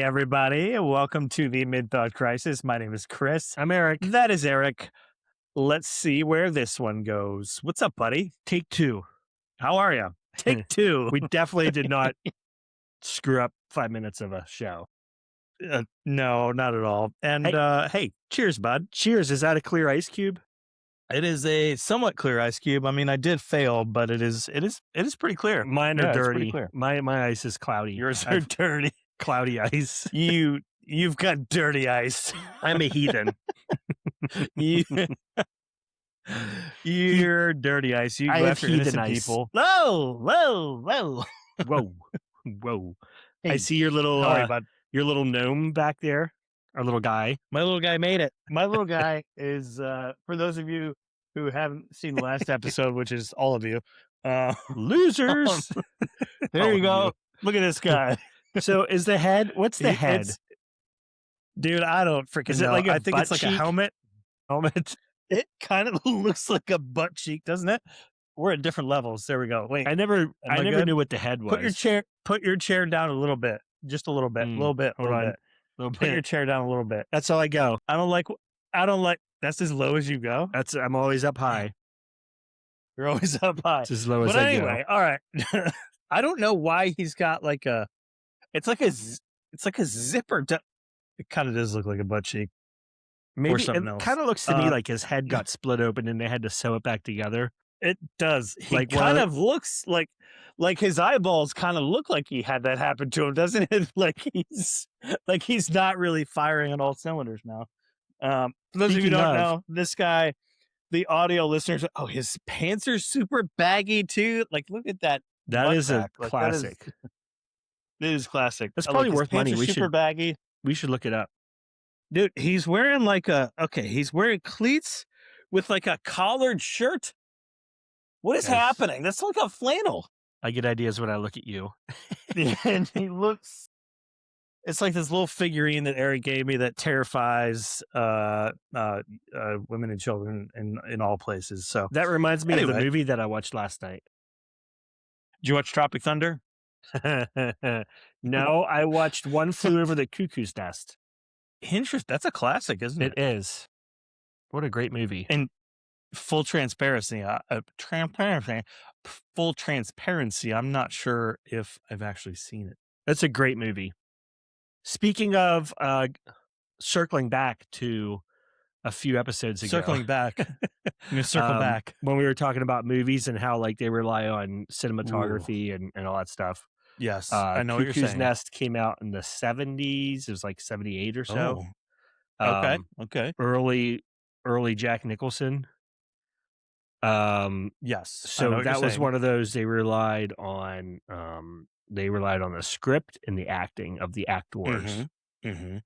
everybody. Welcome to the Mid-Thought Crisis. My name is Chris. I'm Eric. That is Eric. Let's see where this one goes. What's up, buddy? Take two. How are you? Take two. We definitely did not screw up 5 minutes of a show. No, not at all. And hey, cheers, bud. Cheers. Is that a clear ice cube? It is a somewhat clear ice cube. I mean, I did fail, but it is pretty clear. Mine Yeah, are it's dirty. pretty clear. My ice is cloudy. Yours are dirty. Cloudy ice. You've got dirty ice. I'm a heathen. You're dirty ice. You I go have after heathen innocent ice. people. Whoa. Whoa. Hey, I see your little sorry, bud. your little gnome back there. Our little guy. My little guy made it. My little guy is for those of you who haven't seen the last episode, which is all of you. Losers. There you go. Look at this guy. So is the head? What's the head? Dude, I don't freaking Is it know. like a I think it's butt like a cheek? helmet. Helmet. It kind of looks like a butt cheek, doesn't it? We're at different levels. There we go. Wait, I never good? knew what the head was. Put your chair down a little bit. Just a little bit. A little bit. Hold on. Little Put your bit. chair down a little bit. That's how I go. I don't like that's as low as you go. I'm always up high. You're always up high. It's as low as But I anyway, all right. I don't know why he's got like a it's like a zipper. It kind of does look like a butt cheek. Maybe something it else. kind of looks to me like his head got split open and they had to sew it back together. It does. He Like kind of looks like his eyeballs kind of look like he had that happen to him, doesn't it? Like he's not really firing on all cylinders now. For those of you who Speaking don't of- know, this guy, the audio listeners, his pants are super baggy too. Like, look at that. That butt is a crack. Like, that is- classic. It is classic. That's Like, probably his worth pants money. are We super should- baggy. We should look it up. Dude, he's wearing he's wearing cleats with like a collared shirt. What is Yes. happening? That's like a flannel. I get ideas when I look at you. And he looks, it's like this little figurine that Eric gave me that terrifies women and children in all places. So That reminds me of the Anyway. movie that I watched last night. did you watch Tropic Thunder? No, I watched One Flew Over the Cuckoo's Nest. Interesting. That's a classic, isn't it? It is. What a great movie. And full transparency, full transparency. I'm not sure if I've actually seen it. That's a great movie. Speaking of circling back to a few episodes ago. Circling back. I'm gonna circle back. When we were talking about movies and how like they rely on cinematography and all that stuff. Yes, I know what you're Cuckoo's saying. Nest came out in the 70s. It was like 78 or so. Oh, okay. Early Jack Nicholson. Yes. I know So what you're that was saying. one of those they relied on the script and the acting of the actors. Mm-hmm.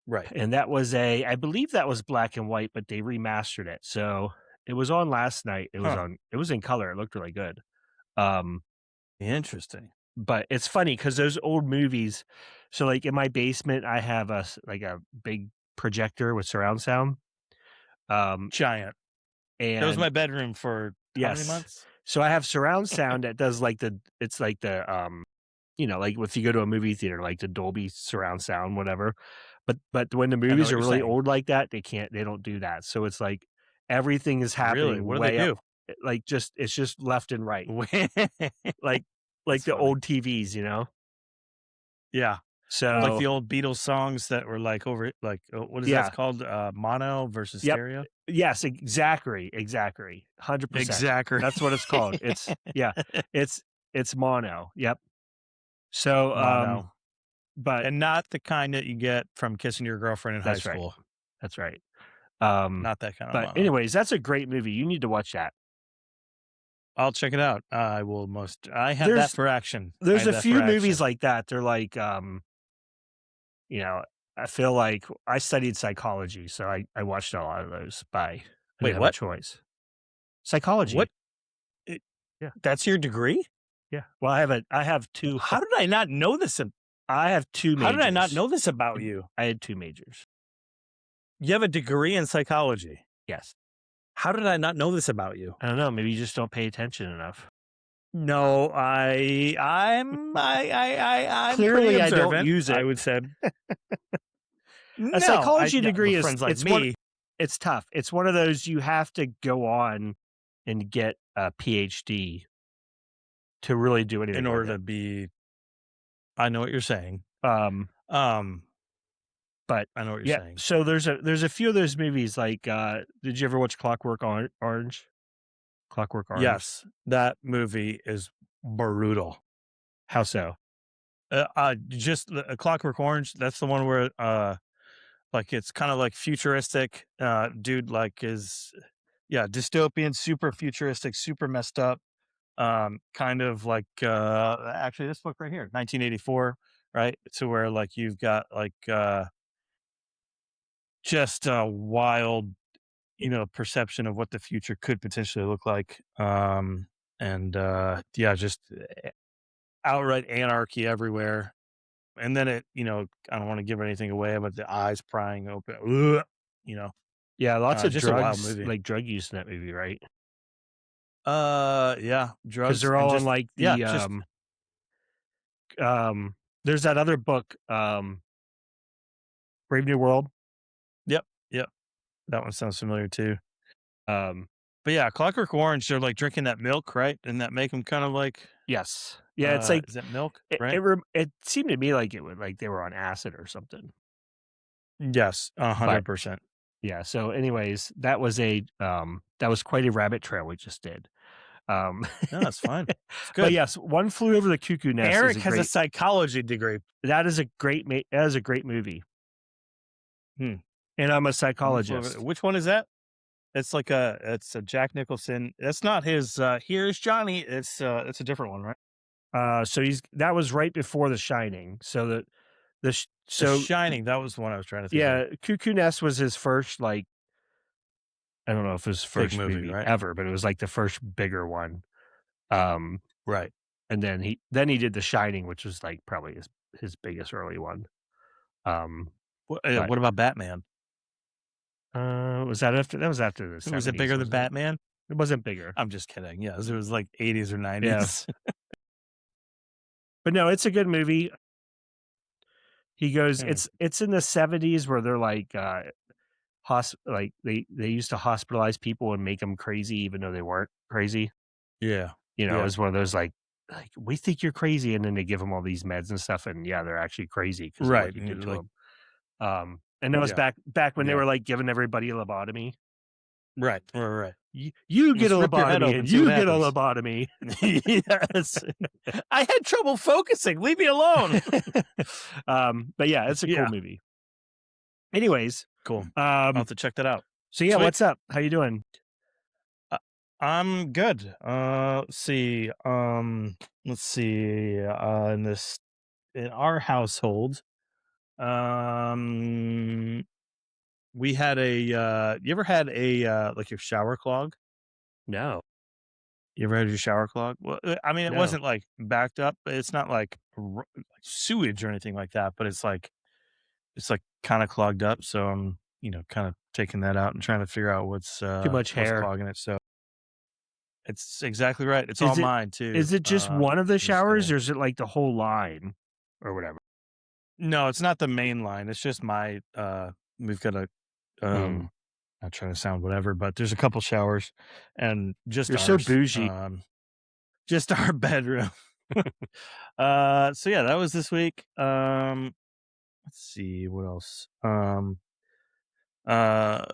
Right. And that was I believe that was black and white, but they remastered it. So it was on last night. It was in color. It looked really good. Interesting. But it's funny because those old movies. So like in my basement, I have a big projector with surround sound. Giant. And That was my bedroom for how many Yes. months? so I have surround sound that does like like if you go to a movie theater, like the Dolby surround sound, whatever. But when the know movies what are you're really saying. old like that, they don't do that. So it's like everything is happening. Really? What do they way do? up. Like it's just left and right. Like That's the funny. old TVs, you know? Yeah. So Like the old Beatles songs that were like over, like, what is Yeah. that called? Mono versus Yep. stereo? yes, exactly. 100%. Exactly. That's what it's called. It's mono. Yep. So Mono. but And not the kind that you get from kissing your girlfriend in high That's right. school. that's right. Not that kind of But mono. anyways, that's a great movie. You need to watch that. I'll check it out. I will I have There's- that for action. There's I have a that few for movies action. like that. They're like, I feel like I studied psychology, so I watched a lot of those by Wait, have what? a choice. Psychology. What? Yeah. That's your degree? Yeah. Well, I have two. How did I not know this? I have two majors. How did I not know this about you? I had two majors. You have a degree in psychology. Yes. How did I not know this about you? I don't know. Maybe you just don't pay attention enough. No, I'm pretty Clearly, I don't observant, use I it. would say. A No, psychology no, degree but is friends like it's one me it's tough. It's one of those you have to go on and get a PhD to really do in anything with order it. to be I know what you're saying. Um, Um, but I know what you're yeah, saying. so there's a few of those movies like, did you ever watch Orange? Clockwork Orange? Yes, that movie is brutal. How so? Just A Clockwork Orange, that's the one where, like, it's kinda, like, futuristic, dude, like, is yeah, dystopian, super futuristic, super messed up, kind of like, actually, this book right here, 1984, right? To where, like, you've got, like, just a wild, perception of what the future could potentially look like, and, yeah, just, outright anarchy everywhere. And then I don't wanna give anything away, but the eyes prying open, ugh, you know, Yeah, lots of just a wild drugs, movie. like drug use in that movie, right? Yeah, Because 'Cause drugs they're and all on just like yeah, just there's that other book, Brave New World. yep, yep, that one sounds familiar too. Um, But yeah, Clockwork Orange, they're, like, drinking that milk, right? And that make them kind of like, yes. Yeah, it's like is that milk, it it right? rem it seemed to me like it would like they were on acid or something. Yes, But 100%. yeah, so anyways, that was quite a rabbit trail we just did. Um, No, it's fine. It's but good. yes, One Flew Over the Cuckoo Nest is Eric a has a great psychology degree. that is a great movie, Hmm, and I'm a One Flew Over psychologist. which one is that? It's a Jack Nicholson. That's not his, Here's Johnny. It's a different one, right? So he's that was right before The Shining. The So Shining, that was the one I was trying to think of. yeah, Cuckoo Nest was his first like I don't know if it was his Big first movie, movie right? ever, but it was like the first bigger one. Um, Right. and then he did The Shining, which was like probably his biggest early one. Um, but What about Batman? was that after that was after the Was it 70s, bigger than wasn't it? Batman? It wasn't bigger. I'm just kidding. Yes, it was like 80s or Yeah. 90s. But no, it's a good movie. He goes Hmm. it's in the 70s where they're like like they used to hospitalize people and make them crazy even though they weren't crazy. Yeah. You know, Yeah. it's one of those like we think you're crazy and then they give them all these meds and stuff and yeah, they're actually crazy because of what Right. you did to Like, them. And that was yeah. back when they Yeah. were like giving everybody a lobotomy. Right. Right. Right. You get a Let's rip your head lobotomy open, and see what you get a happens. lobotomy. Yes. I had trouble focusing. Leave me alone. But yeah, it's a cool Yeah. movie. Anyways, Cool. I'll have um, to check that out. so yeah, Sweet. what's up? How you doing? Uh, I'm good. Let's see. Let's see. In our household, um, we had you ever had like your shower clog? No, You ever had your shower clog? Well, I mean, it no. wasn't like backed up. It's not like like sewage or anything like that, but it's like kind of clogged up. So I'm, kind of taking that out and trying to figure out Too much what's hair. clogging it. So it's exactly right. It's all Is it mine too. is it just one of the I'm just showers gonna. or is it like the whole line or whatever? No, it's not the main line. It's just my. We've got a. Mm. Not trying to sound whatever, but there's a couple showers, and just You're so ours. bougie. Just our bedroom. So yeah, that was this week. Let's see what else. Uh,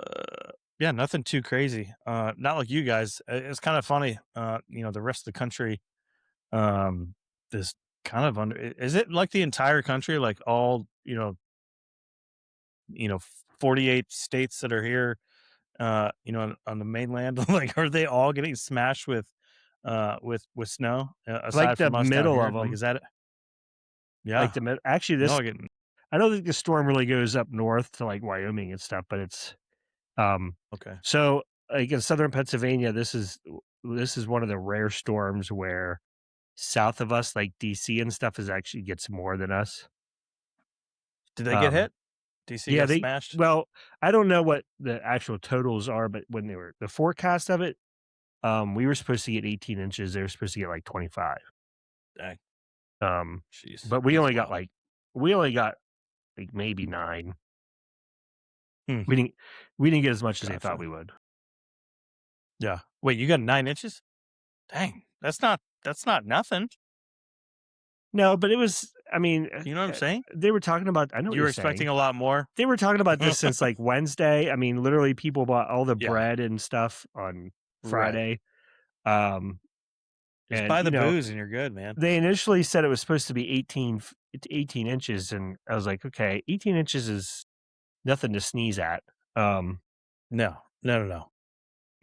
yeah, nothing too crazy. Not like you guys. It's kind of funny. The rest of the country, um, is kind of under. Is it like the entire country, like all 48 states that are here, on the mainland? Like, are they all getting smashed with snow? Like Aside the from us down middle of here, like, them. is that it? Like Yeah. the mid actually, No, this I getting I don't think the storm really goes up north to, like, Wyoming and stuff, but um okay. so, like, in Southern Pennsylvania, this is one of the rare storms where south of us, like DC and stuff, is actually gets more than us. Did they get Um, hit? DC yeah, got smashed? well, I don't know what the actual totals are, but when they were the forecast of it, We were supposed to get 18 inches. They were supposed to get like 25. Dang. Um, Jeez. but That's wild. we only got like maybe 9. Hmm. We didn't we didn't get as much as they thought Gotcha. we would. Yeah. Wait, you got 9 inches? Dang. That's not nothing. No, but it was, I mean, You know what I'm saying? they were talking about, I know what You you're were expecting saying. a lot more. They were talking about this since like Wednesday. I mean, literally people bought all the Yeah. bread and stuff on Right. Friday. Um, Just and buy the booze and you're good, man. they initially said it was supposed to be 18 inches. And I was like, okay, 18 inches is nothing to sneeze at. Um, No. No, no, no.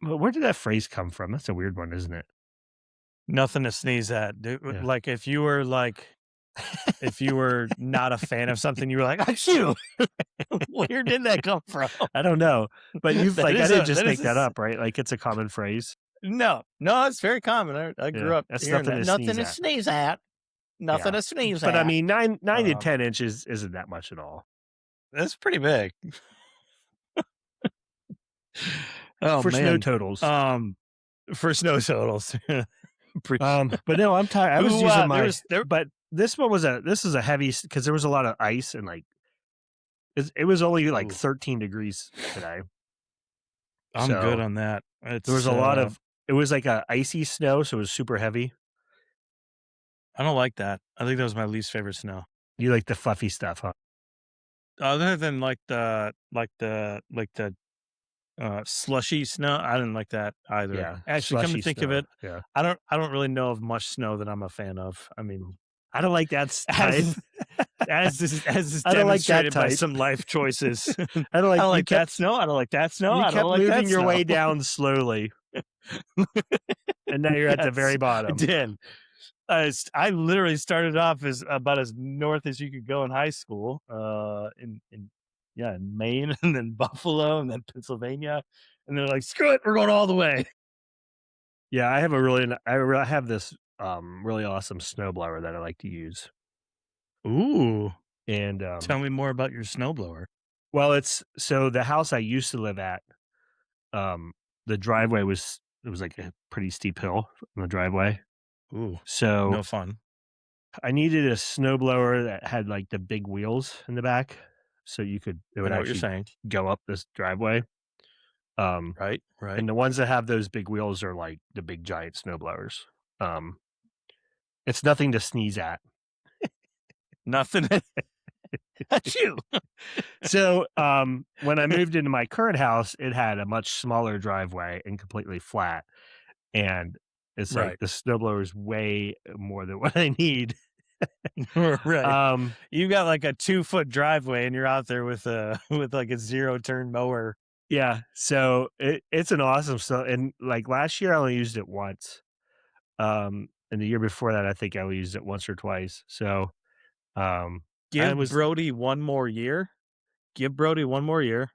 but where did that phrase come from? That's a weird one, isn't it? Nothing to sneeze at. Yeah. Like if you were not a fan of something, you were like, "Achoo." Where did that come from? I don't know, but you've That like, I is didn't a just that is make a that s up, right? Like it's a common phrase. no. No, it's very common. I Yeah. grew up That's hearing nothing that. to "Nothing sneeze to at. sneeze at. Nothing Yeah. to sneeze But I at." mean, 9 to Um, 10 inches isn't that much at all. that's pretty big. Oh, For snow man. totals. Um, for snow totals. But no, I'm tired. I was Who, using there my, was there but this is a heavy because there was a lot of ice and like it was only like ooh, 13 degrees today. I'm good So on that. there was a lot of, it was like a icy snow. So it was super heavy. I don't like that. I think that was my least favorite snow. You like the fluffy stuff, huh? Other than slushy snow, I didn't like that either. Yeah. Actually, come to Slushy think of snow. it, Yeah. I don't really know of much snow that I'm a fan of. I mean, I don't like that type. as as is I don't like that demonstrated by type. some life choices. I I don't like, don't like that snow, I don't like that snow, you I don't kept like moving that your snow. way down slowly and now you're at the very Yes, I bottom. did. I literally started off as about as north as you could go in high school, in yeah, in Maine, and then Buffalo, and then Pennsylvania, and they're like, "Screw it, we're going all the way." Yeah, I have a really I have this, really awesome snowblower that I like to use, Ooh, and, tell me more about your snowblower. well, it's so the house I used to live at, um, the driveway was, it was like a pretty steep hill on the driveway, Ooh, so no fun. I needed a snowblower that had, like, the big wheels in the back, so it I would know what you're actually saying. go up this driveway, um, Right, right. and the ones that have those big wheels are, like, the big giant snowblowers, um, it's nothing to sneeze at. Nothing. Achoo. So, when I moved into my current house, it had a much smaller driveway and completely flat, and it's like Right, the snowblower is way more than what I need. right. Um, You got like a 2-foot driveway, and you're out there with a with like a zero turn mower. yeah, so it's an awesome and like last year I only used it once. And the year before that, I think I only used it once or twice. So, I Give was Brody 1 more year. Give Brody 1 more year,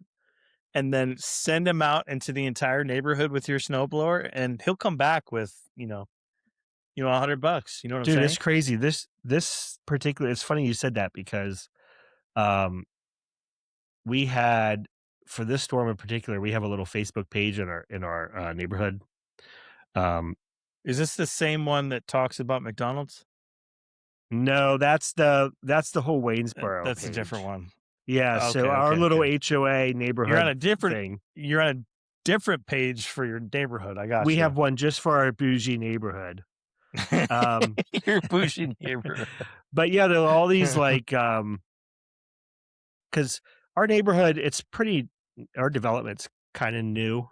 and then send him out into the entire neighborhood with your snowblower, and he'll come back with, $100. You know what I'm dude, it's saying? crazy. This particular, it's funny you said that because, um we had, for this storm in particular, we have a little Facebook page in our neighborhood. Um, Is this the same one that talks about McDonald's? no, that's the whole Waynesboro That's a different page. one. Yeah, so Okay, our okay, little okay. HOA You're on neighborhood a different thing, you're on a different page for your neighborhood. I we got you. have one just for our bougie neighborhood. Um, Your bougie neighborhood. but yeah, there are all these like, because our neighborhood, our development's kinda new.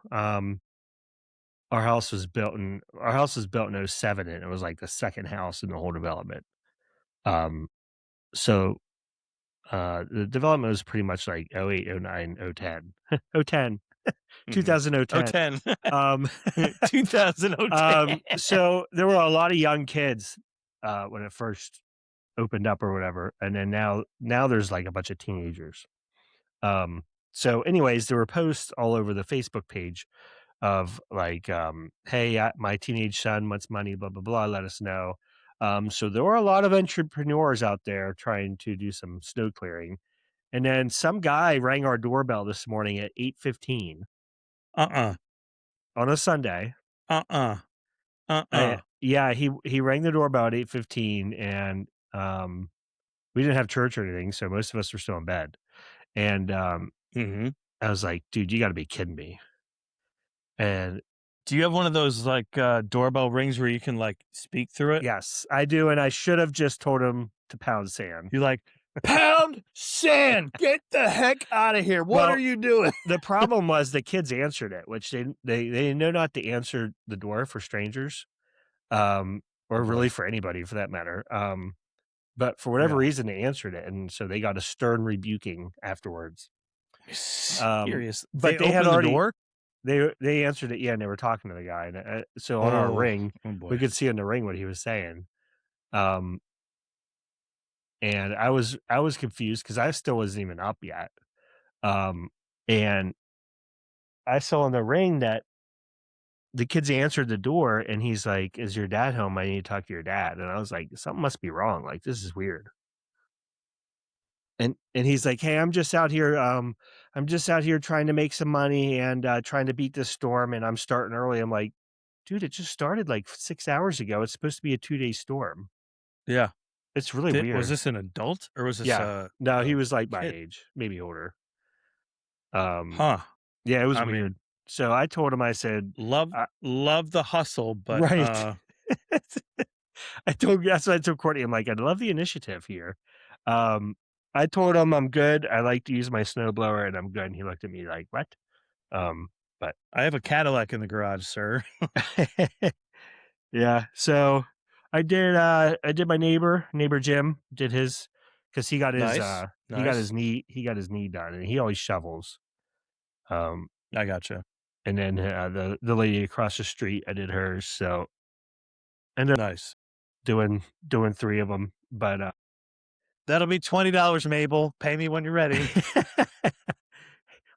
Our house was built in '07, and it was like the 2nd house in the whole development. Um, so, the development was pretty much like '08, '09, '10. '10, Mhm. 2010. 10. Um, 2010. so there were a lot of young kids, when it first opened up or whatever, and then now there's like a bunch of teenagers. Um, so anyways, there were posts all over the Facebook page of like, "Hey, my teenage son wants money, blah, blah, blah, let us know." So there were a lot of entrepreneurs out there trying to do some snow clearing, and then some guy rang our doorbell this morning at 8:15 Uh-uh. on a Sunday. Uh-uh. Uh-uh. Yeah, he rang the doorbell at 8:15, and, we didn't have church or anything, so most of us were still in bed, and, Mhm. I was like, "Dude, you gotta be kidding me." And Do you have one of those, like, doorbell rings where you can, like, speak through it? yes, I do, and I should have just told him to pound sand. You're like, "Pound sand! Get the heck out of here. What are Well, you doing?" the problem was the kids answered it, which they know not to answer the door for strangers, Oh, or really boy. for anybody for that matter, but for whatever Yeah. reason, they answered it, and so they got a stern rebuking afterwards. Serious? But They they had opened the already door? they answered it, yeah, and they were talking to the guy, and, so on our Oh. ring, Oh, we boy. could see on the ring what he was saying, um, and I was confused because I still wasn't even up yet, um, and I saw on the ring that the kids answered the door, and he's like, "Is your dad home? I need to talk to your dad." And I was like, "Something must be wrong, like, this is weird." And he's like, "Hey, I'm just out here trying to make some money and, trying to beat this storm, and I'm starting early." I'm like, "Dude, it just started, like, 6 hours ago. It's supposed to be a 2-day storm." Yeah. It's really Was weird. this an adult or was this Yeah. No, he a was, like, my kid? age, maybe older. Um, Huh. yeah, it was I mean, weird. So I told him, I said, love the hustle, but, right. I told that's what I told Courtney, I'm like, "I love the initiative here." Um, I told him, "I'm good. I like to use my snowblower, and I'm good." And he looked at me like, "What?" But I have a Cadillac in the garage, sir. yeah, so I did my neighbor Jim did his because Nice. Nice. he got his knee done, and he always shovels. Um, I gotcha. and then, the lady across the street, I did hers, so ended up Nice. doing 3 of them. But, That'll be $20, Mabel. Pay me when you're ready.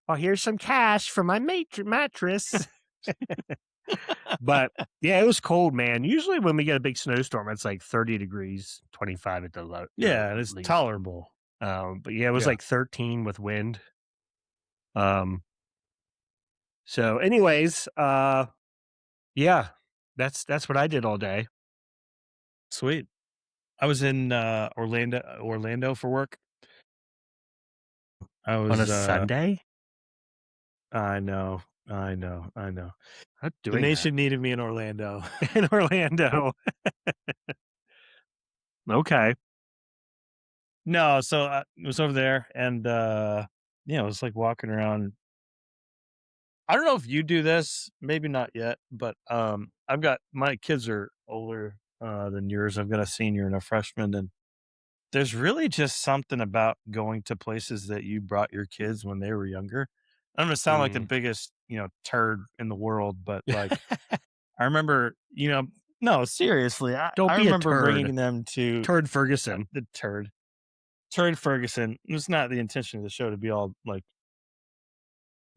"Well, here's some cash for my mattress." But, yeah, it was cold, man. Usually when we get a big snowstorm, it's like 30 degrees, 25 at the Yeah, and it's least. tolerable. But, yeah, it was Yeah. like 13 with wind. Um, so anyways, yeah, that's what I did all day Sweet. I was in, Orlando for work. I on a was, Sunday. I know, I know, I know. I'm The doing that nation needed me in Orlando. in Orlando. Okay. No, so I was over there and, I was, like, walking around. I don't know if you do this, maybe not yet, but, I've got my kids are older, than yours. I've got a senior and a freshman, and there's really just something about going to places that you brought your kids when they were younger. I'm gonna sound like the Mm. biggest, turd in the world, but, like, I remember, no, seriously, Don't I be a remember turd. bringing them to Turd Ferguson. the turd Ferguson. It's not the intention of the show to be all, like,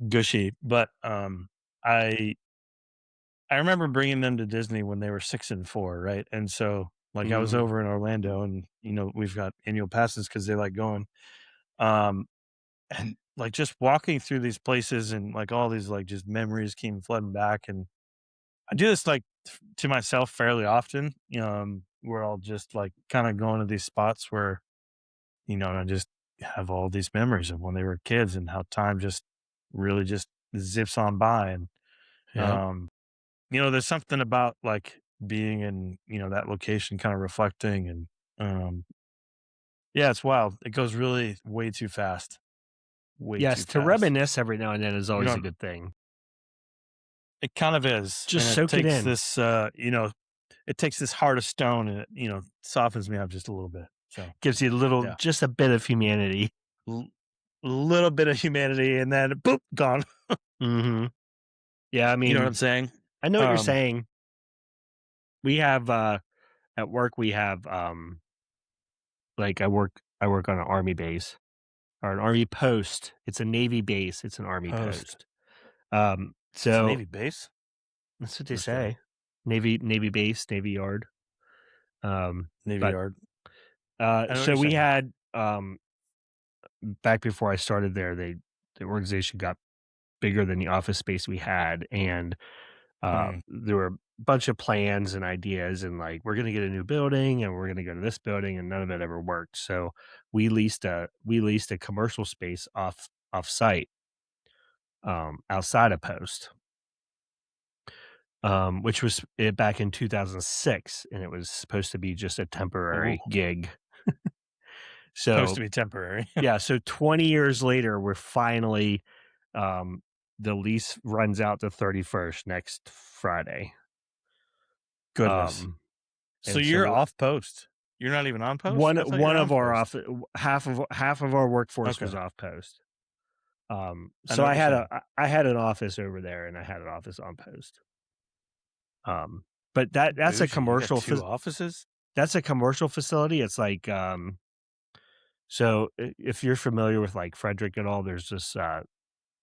gushy, but, I I remember bringing them to Disney when they were 6 and 4, right? And so, like, I was Mhm. over in Orlando and, we've got annual passes because they like going. Um, and, like, just walking through these places and, like, all these, like, just memories came flooding back, and I do this, like, to myself fairly often, where I'll just, like, kinda go into these spots where, I just have all these memories of when they were kids and how time just really just zips on by, and, Yep. um there's something about, like, being in, that location kinda reflecting and, um yeah, it's wild. It goes really way too fast, way too Yes, to fast. reminisce every now and then is You always a don't good thing. It kind of is, and Just soak it in. it takes this heart of stone and it, softens me up just a little bit. So, Gives you a little yeah. just a bit of humanity. L Little bit of humanity and then boop, gone. Mhm. Yeah, I You know what I'm mean, saying? I know what you're Um, saying. We have, at work, we have, like, I work on an army base or an army post. It's a Navy base, it's an army Post. post. It's a So Navy base? that's what they I'm just kidding. say. Navy base, Navy yard. Navy But, Yard. I know what so you're we saying. had, back before I started there, the organization got bigger than the office space we had, and Mm. There were a bunch of plans and ideas, and like we're gonna get a new building, and we're gonna go to this building, and none of it ever worked. So we leased a commercial space off site, outside of Post, which was back in 2006, and it was supposed to be just a temporary Ooh, gig. supposed So to be temporary. yeah, so 20 years later, we're finally, um, the lease runs out the 31st next Friday. Goodness. Um, So and so you're we're off post? You're not even on post? one I thought you one were on of our post. off half of our workforce was Okay, off post. I know So what you're saying. I had an office over there, and I had an office on post. But that's a Bougie, you got commercial 2 offices? that's a commercial facility. It's like, so if you're familiar with like Frederick at all, there's this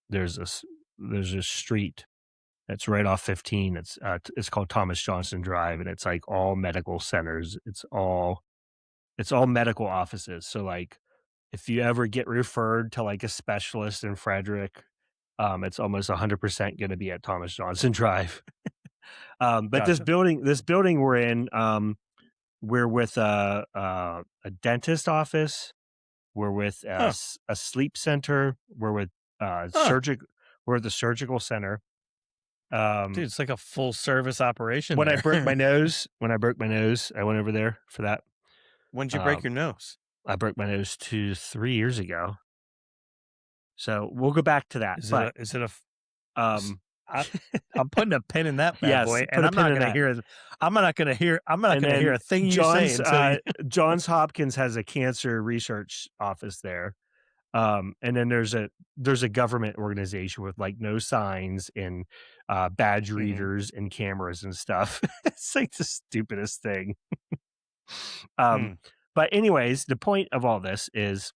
there's this street that's right off 15. It's called Thomas Johnson Drive, and it's like all medical centers. It's all medical offices. So like if you ever get referred to like a specialist in Frederick, it's almost 100% going to be at Thomas Johnson Drive. But this Gotcha. building, this building we're in, we're with a dentist office. We're with Huh, a sleep center. We're with huh. We're at the surgical center. Dude, Um, it's like a full service operation when I there. broke my nose, I went over there for that. When'd you break Um, your nose? I broke my nose 3 years ago. So we'll go back to that. But Is it a f s um, I I'm putting a pin in that bad yes, boy, put and a pin in that. I'm not And gonna hear then a thing you say until you Johns Hopkins has a cancer research office there. And then there's a government organization with like no signs and badge Mhm, readers and cameras and stuff. It's like the stupidest thing. Um, hmm. but anyways, the point of all this is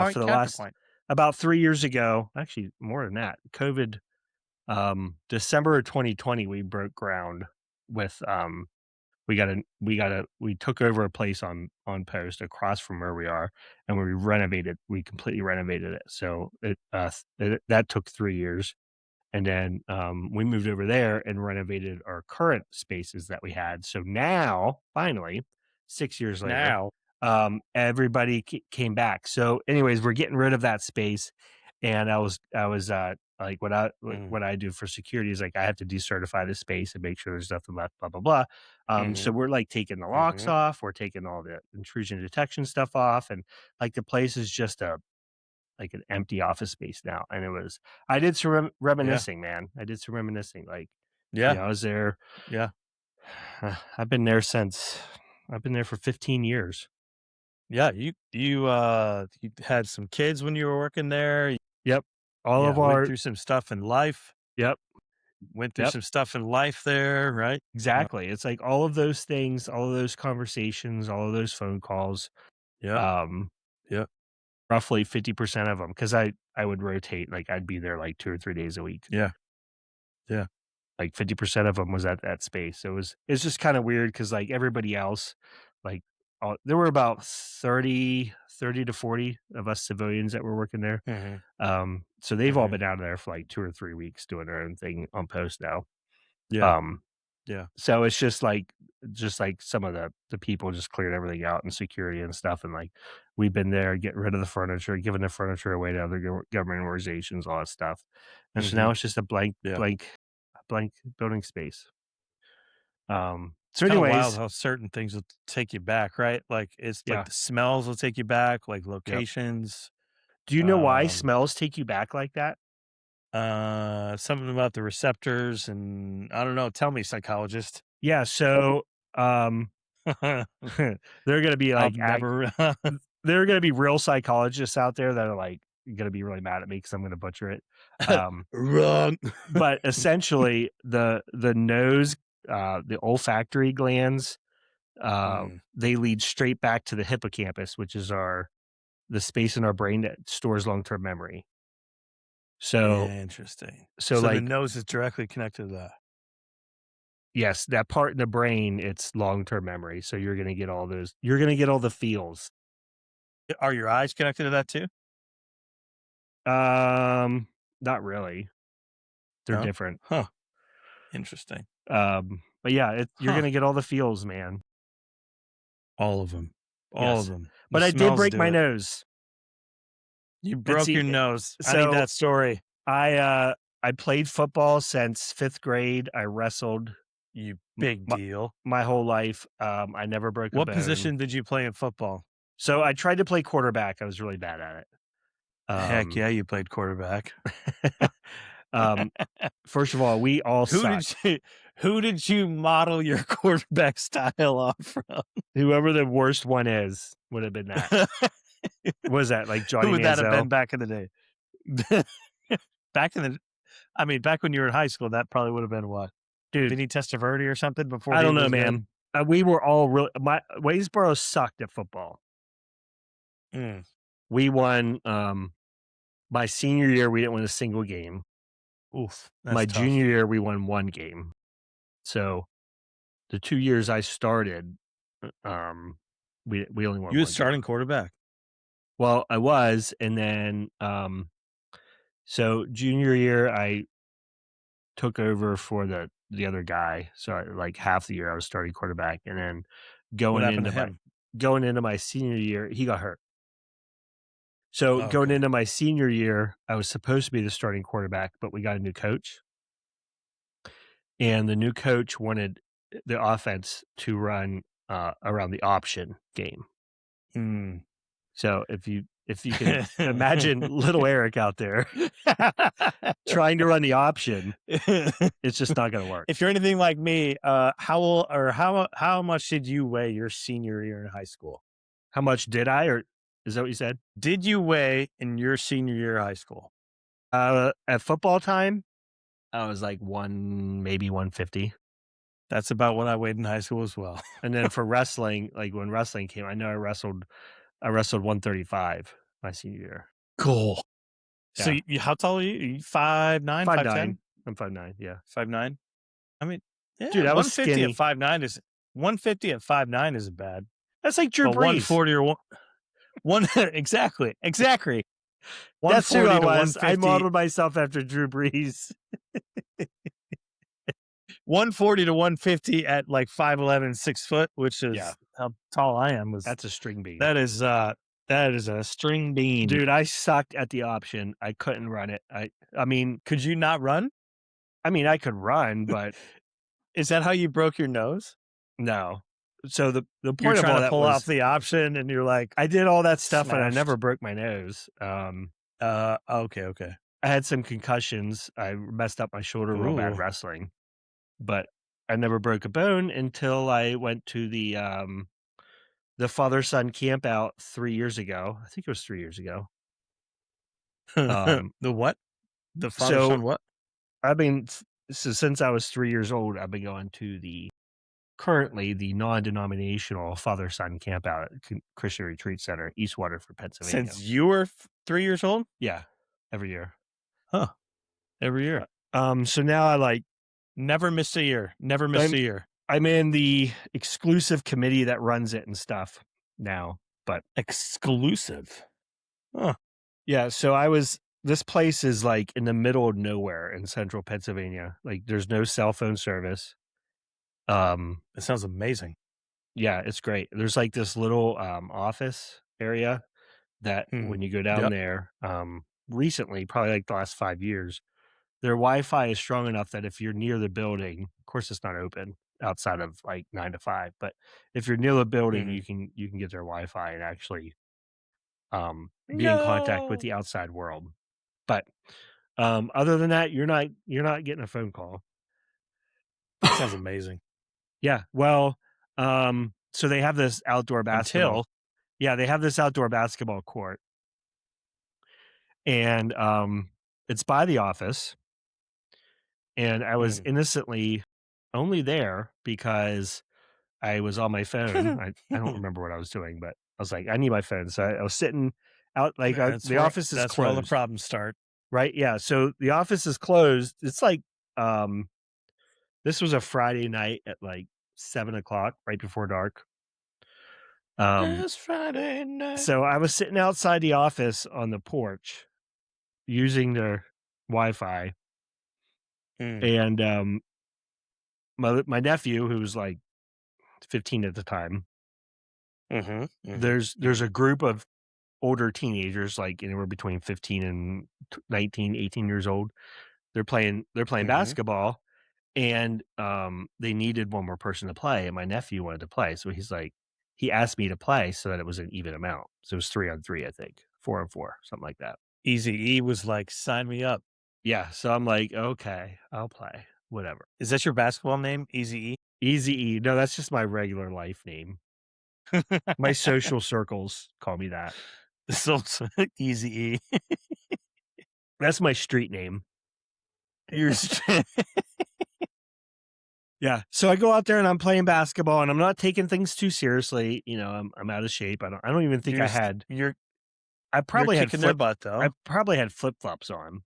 for Point the last counterpoint. about 3 years ago, actually more than that, COVID, December of 2020, we broke ground with we took over a place on Post across from where we are, and we completely renovated it. So that took 3 years. And then we moved over there and renovated our current spaces that we had. So now, finally, 6 years later, Now everybody came back. So, anyways, we're getting rid of that space. And I was like, mm, what I do for security is like I have to decertify the space and make sure there's nothing left, blah blah blah. So mhm, we're like taking the locks mhm, off, we're taking all the intrusion detection stuff off, and like the place is just an empty office space now. And I did some yeah, reminiscing, man. I did some reminiscing. Like, yeah, I was there. yeah, I've been there I've been there for 15 years. yeah, you had some kids when you were working there, Yep. All yeah, of our, yep. went through Yep. some stuff in life there, right? Exactly. It's like all of those things, all of those conversations, all of those phone calls, Yeah, um, yeah, roughly 50% of them. Cause I would rotate, like I'd be there like 2 or 3 days a week. yeah, yeah, Like 50% of them was at that space. So it's just kind of weird because like everybody else, like there were about 30 to 40 of us civilians that were working there. mhm, So they've all mhm, been out of there for like 2 or 3 weeks doing their own thing on post now. yeah, Um, yeah, so it's just like some of the people just cleared everything out and security and stuff. And like we've been there getting rid of the furniture, giving the furniture away to other government organizations, all that stuff. And so mhm, now it's just a yeah. blank building space. It's So kinda wild anyways, how certain things will take you back, right? Like, it's like yeah, the smells will take you back, like yep. locations, Do you know why um, smells take you back like that? something about the receptors and I don't know, tell me, psychologist. Yeah, so, um, they're gonna be I've like never there are gonna be real psychologists out there that are, like, gonna be really mad at me because 'cause I'm gonna butcher it. Um, wrong. but essentially, the nose, the olfactory glands, Mm, they lead straight back to the hippocampus, which is the space in our brain that stores long-term memory. So interesting. so, So the like, nose is directly connected to that. yes, that part in the brain, it's long-term memory, so you're gonna get all the feels. Are your eyes connected to that too? Um, Not really. They're No? different. Huh. Interesting. But yeah, you're Huh. gonna get all the feels, man. All of them. All of Yes. them. The But I did smells break do my it. nose. You And broke see, your nose. I need so that story. I, uh, I played football since 5th grade. I wrestled You m big my deal. my whole life. I never broke a What bone. position did you play in football? So I tried to play quarterback. I was really bad at it. Heck Um, yeah, you played quarterback. um, First of all, we all Who sucked. did you who did you model your quarterback style off from? Whoever the worst one is would have been that. What was that, like Who Johnny would that have been Manziel? back in the day? Back in the I mean, back when you were in high school, that probably would have been what? Dude, Vinny Testaverde or something before I he don't know, was good? man. We were all really my Waynesboro sucked at football. Mm, We won, my senior year, we didn't win a single game. oof, that's My tough. junior year, we won 1 game. So, the 2 years I started, we only won You was 1 starting game. quarterback? Well, I was, and then, so junior year, I took over for the other guy. So, like, half the year, I was starting quarterback, and then What going happened to into my him? going into my senior year, he got hurt. So, Oh, going okay. into my senior year, I was supposed to be the starting quarterback, but we got a new coach, and the new coach wanted the offense to run, around the option game. Mm. So, if you can imagine little Eric out there trying to run the option, it's just not gonna work. If you're anything like me, how old or how much did you weigh your senior year in high school? How much did I, or is that what you said? Did you weigh in your senior year of high school? At football time, I was like maybe 150. That's about what I weighed in high school as well. And then for wrestling, like when wrestling came, I know I wrestled 135 my senior year. Cool. So Yeah. how tall are you? Are you 5'9", 5'9". 5'10", I'm 5'9", yeah. 5'9"? I mean, yeah, Dude, I was 150 at skinny. 5'9" is 150 at 5'9" isn't bad, That's like Drew but Brees. 140 or one exactly, exactly. That's who I 140 to was. I 150 modeled myself after Drew Brees. 140 to 150 at like 5'11", 6 foot, which Yeah, is how tall I am, was that's a string bean. that is, that is a string bean. Dude, I sucked at the option. I couldn't run it. I mean Could you not run? I could run, but Is that how you broke your nose? no. So the You're point of trying all to that pull off was the option and you're like, I did all that stuff and I never smashed. broke my nose. Okay, okay. I had some concussions. I messed up my shoulder real bad Ooh. wrestling, but I never broke a bone until I went to the father-son camp out 3 years ago. I think it was 3 years ago. The Um, what? The father so son what? I've been so since I was 3 years old, I've been going to currently the non-denominational father-son camp out at Christian Retreat Center, East Waterford, Pennsylvania. Since you were 3 years old? Yeah, every year. Huh. Every year. So now Never missed a year. Never missed I'm a year. I'm in the exclusive committee that runs it and stuff now, but Exclusive. Huh. yeah, so I was this place is, like, in the middle of nowhere in Central Pennsylvania, like, there's no cell phone service. Um, That sounds amazing. yeah, it's great. There's, like, this little, office area that Hmm. when you go down Yep. there, recently, probably, like, the last 5 years, their Wi-Fi is strong enough that if you're near the building, of course, it's not open outside of, like, 9 to 5, but if you're near the building, Mhm. you can get their Wi-Fi and actually, be in contact with No. the outside world. But, other than that, you're not getting a phone call. That sounds amazing. Yeah, well, so they have this outdoor basketball Until yeah, they have this outdoor basketball court, and, it's by the office, and I was mm. innocently only there because I was on my phone. I don't remember what I was doing, but I was like, "I need my phone." So I was sitting out, like, That's the where office is that's where all the closed, problems start. right? Yeah, so the office is closed. It's like, this was a Friday night at, like, 7 o'clock, right before dark. Um, It's Friday night. so I was sitting outside the office on the porch using their Wi-Fi, Mm. and, my nephew, who was, like, 15 at the time, Mhm, mhm, there's mhm, a group of older teenagers, like, anywhere between 15 and 19, 18 years old. They're playing mhm. basketball, and, they needed one more person to play, and my nephew wanted to play, so he asked me to play so that it was an even amount. So it was 3 on 3, I think, 4 on 4, something like that. Eazy-E was like, "Sign me up." Yeah, so I'm like, "Okay, I'll play, whatever." Is that your basketball name, Eazy-E? Easy E. No, that's just my regular life name. My social circles call me that. So Eazy-E. That's my street name. You're Yeah, so I go out there and I'm playing basketball, and I'm not taking things too seriously. I'm out of shape. I don't even think you're I st had. I you're probably had kicking their flip. butt, I though. probably had flip flops on,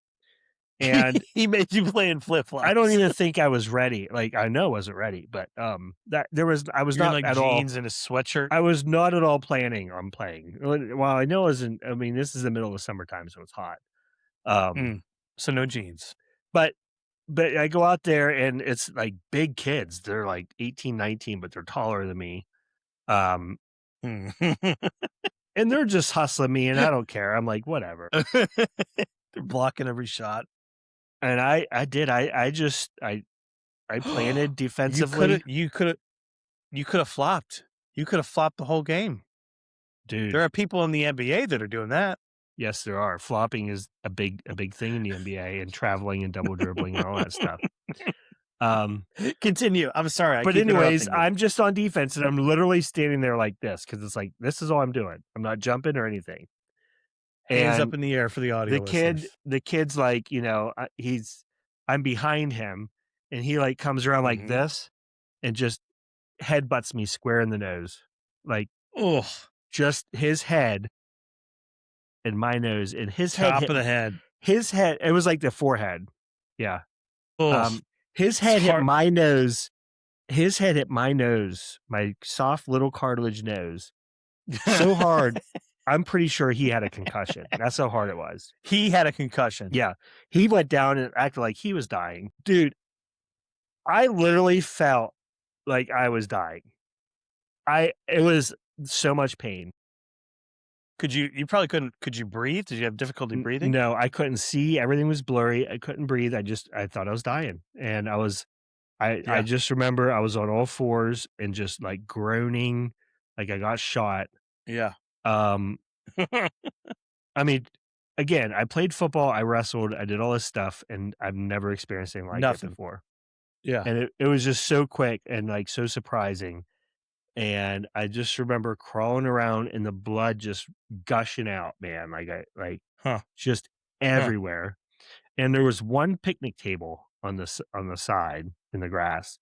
and He made you play in I don't flip-flops. even think I was ready. Like, I know I wasn't ready, but that there was. I was You're in, not like, at all. jeans and a sweatshirt. I was not at all planning on playing. Well, I know it wasn't. I mean, this is the middle of summertime, so it's hot. Um, Mm. So no jeans. but I go out there and it's like big kids. They're like 18, 19, but they're taller than me. Um, Mm. and they're just hustling me, and I don't care. I'm like, whatever. They're blocking every shot. And I did. I planted You coulda defensively, you coulda you coulda flopped. You coulda flopped the whole game. dude. There are people in the NBA that are doing that. Yes, there are. Flopping is a big thing in the NBA, and traveling and double dribbling and all that stuff. Um, Continue. I'm sorry, I but keep anyways, interrupting you. I'm just on defense, and I'm literally standing there like this because it's like this is all I'm doing. I'm not jumping or anything. Hands up And in the air for the the audio kid, listeners. the kid's like, I'm behind him, and he like comes around like Mhm. this and just headbutts me square in the nose, like Ugh. just his head and my nose, and Top of the head. his head. It was like the forehead, yeah. Ugh. His It's head hit hard. my nose. His head hit my nose, my soft little cartilage nose, so hard. I'm pretty sure he had a concussion. That's how hard it was. He had a concussion. Yeah, he went down and acted like he was dying, dude. I literally felt like I was dying. It was so much pain. You probably couldn't could you breathe? Did you have difficulty breathing? No, I couldn't see. Everything was blurry. I couldn't breathe. I thought I was dying, and I Yeah. just remember I was on all fours and just like groaning, like I got shot. Yeah. Um, I mean, again, I played football, I wrestled, I did all this stuff, and I've never experienced anything like it Nothing. before. Yeah. And it was just so quick and like so surprising. And I just remember crawling around and the blood just gushing out, man, Huh. just Huh. everywhere. And there was one picnic table on the side in the grass,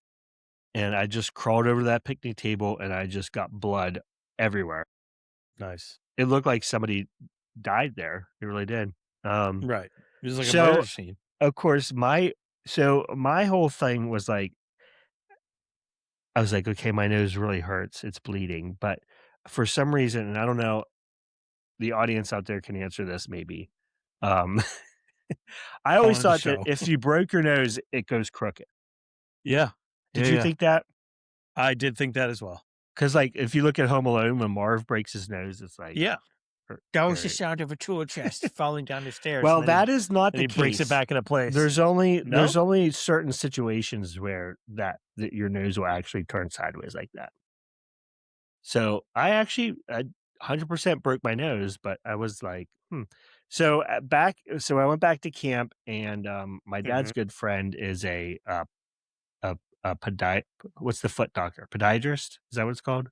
and I just crawled over to that picnic table, and I just got blood everywhere. Nice. It looked like somebody died there. It really did. Um, Right. It was like a so, murder scene. of course, my whole thing was like I was like, "Okay, my nose really hurts. It's bleeding." But for some reason, and I don't know, the audience out there can answer this maybe. Um, I Call always into the thought that show. if you broke your nose, it goes crooked. Yeah. Yeah, Did you yeah. think that? I did think that as well. Because like, if you look at Home Alone, when Marv breaks his nose, it's like, Yeah. er That was the er sound of a tool chest falling down the stairs, well, and that is not then the he breaks it case. back into place. There's No? only certain situations where that your nose will actually turn sideways like that. So, I 100% broke my nose, but I was like, "Hmm." So I went back to camp, and, my dad's Mhm. good friend is a what's the foot doctor? Podiatrist? Is that what it's called?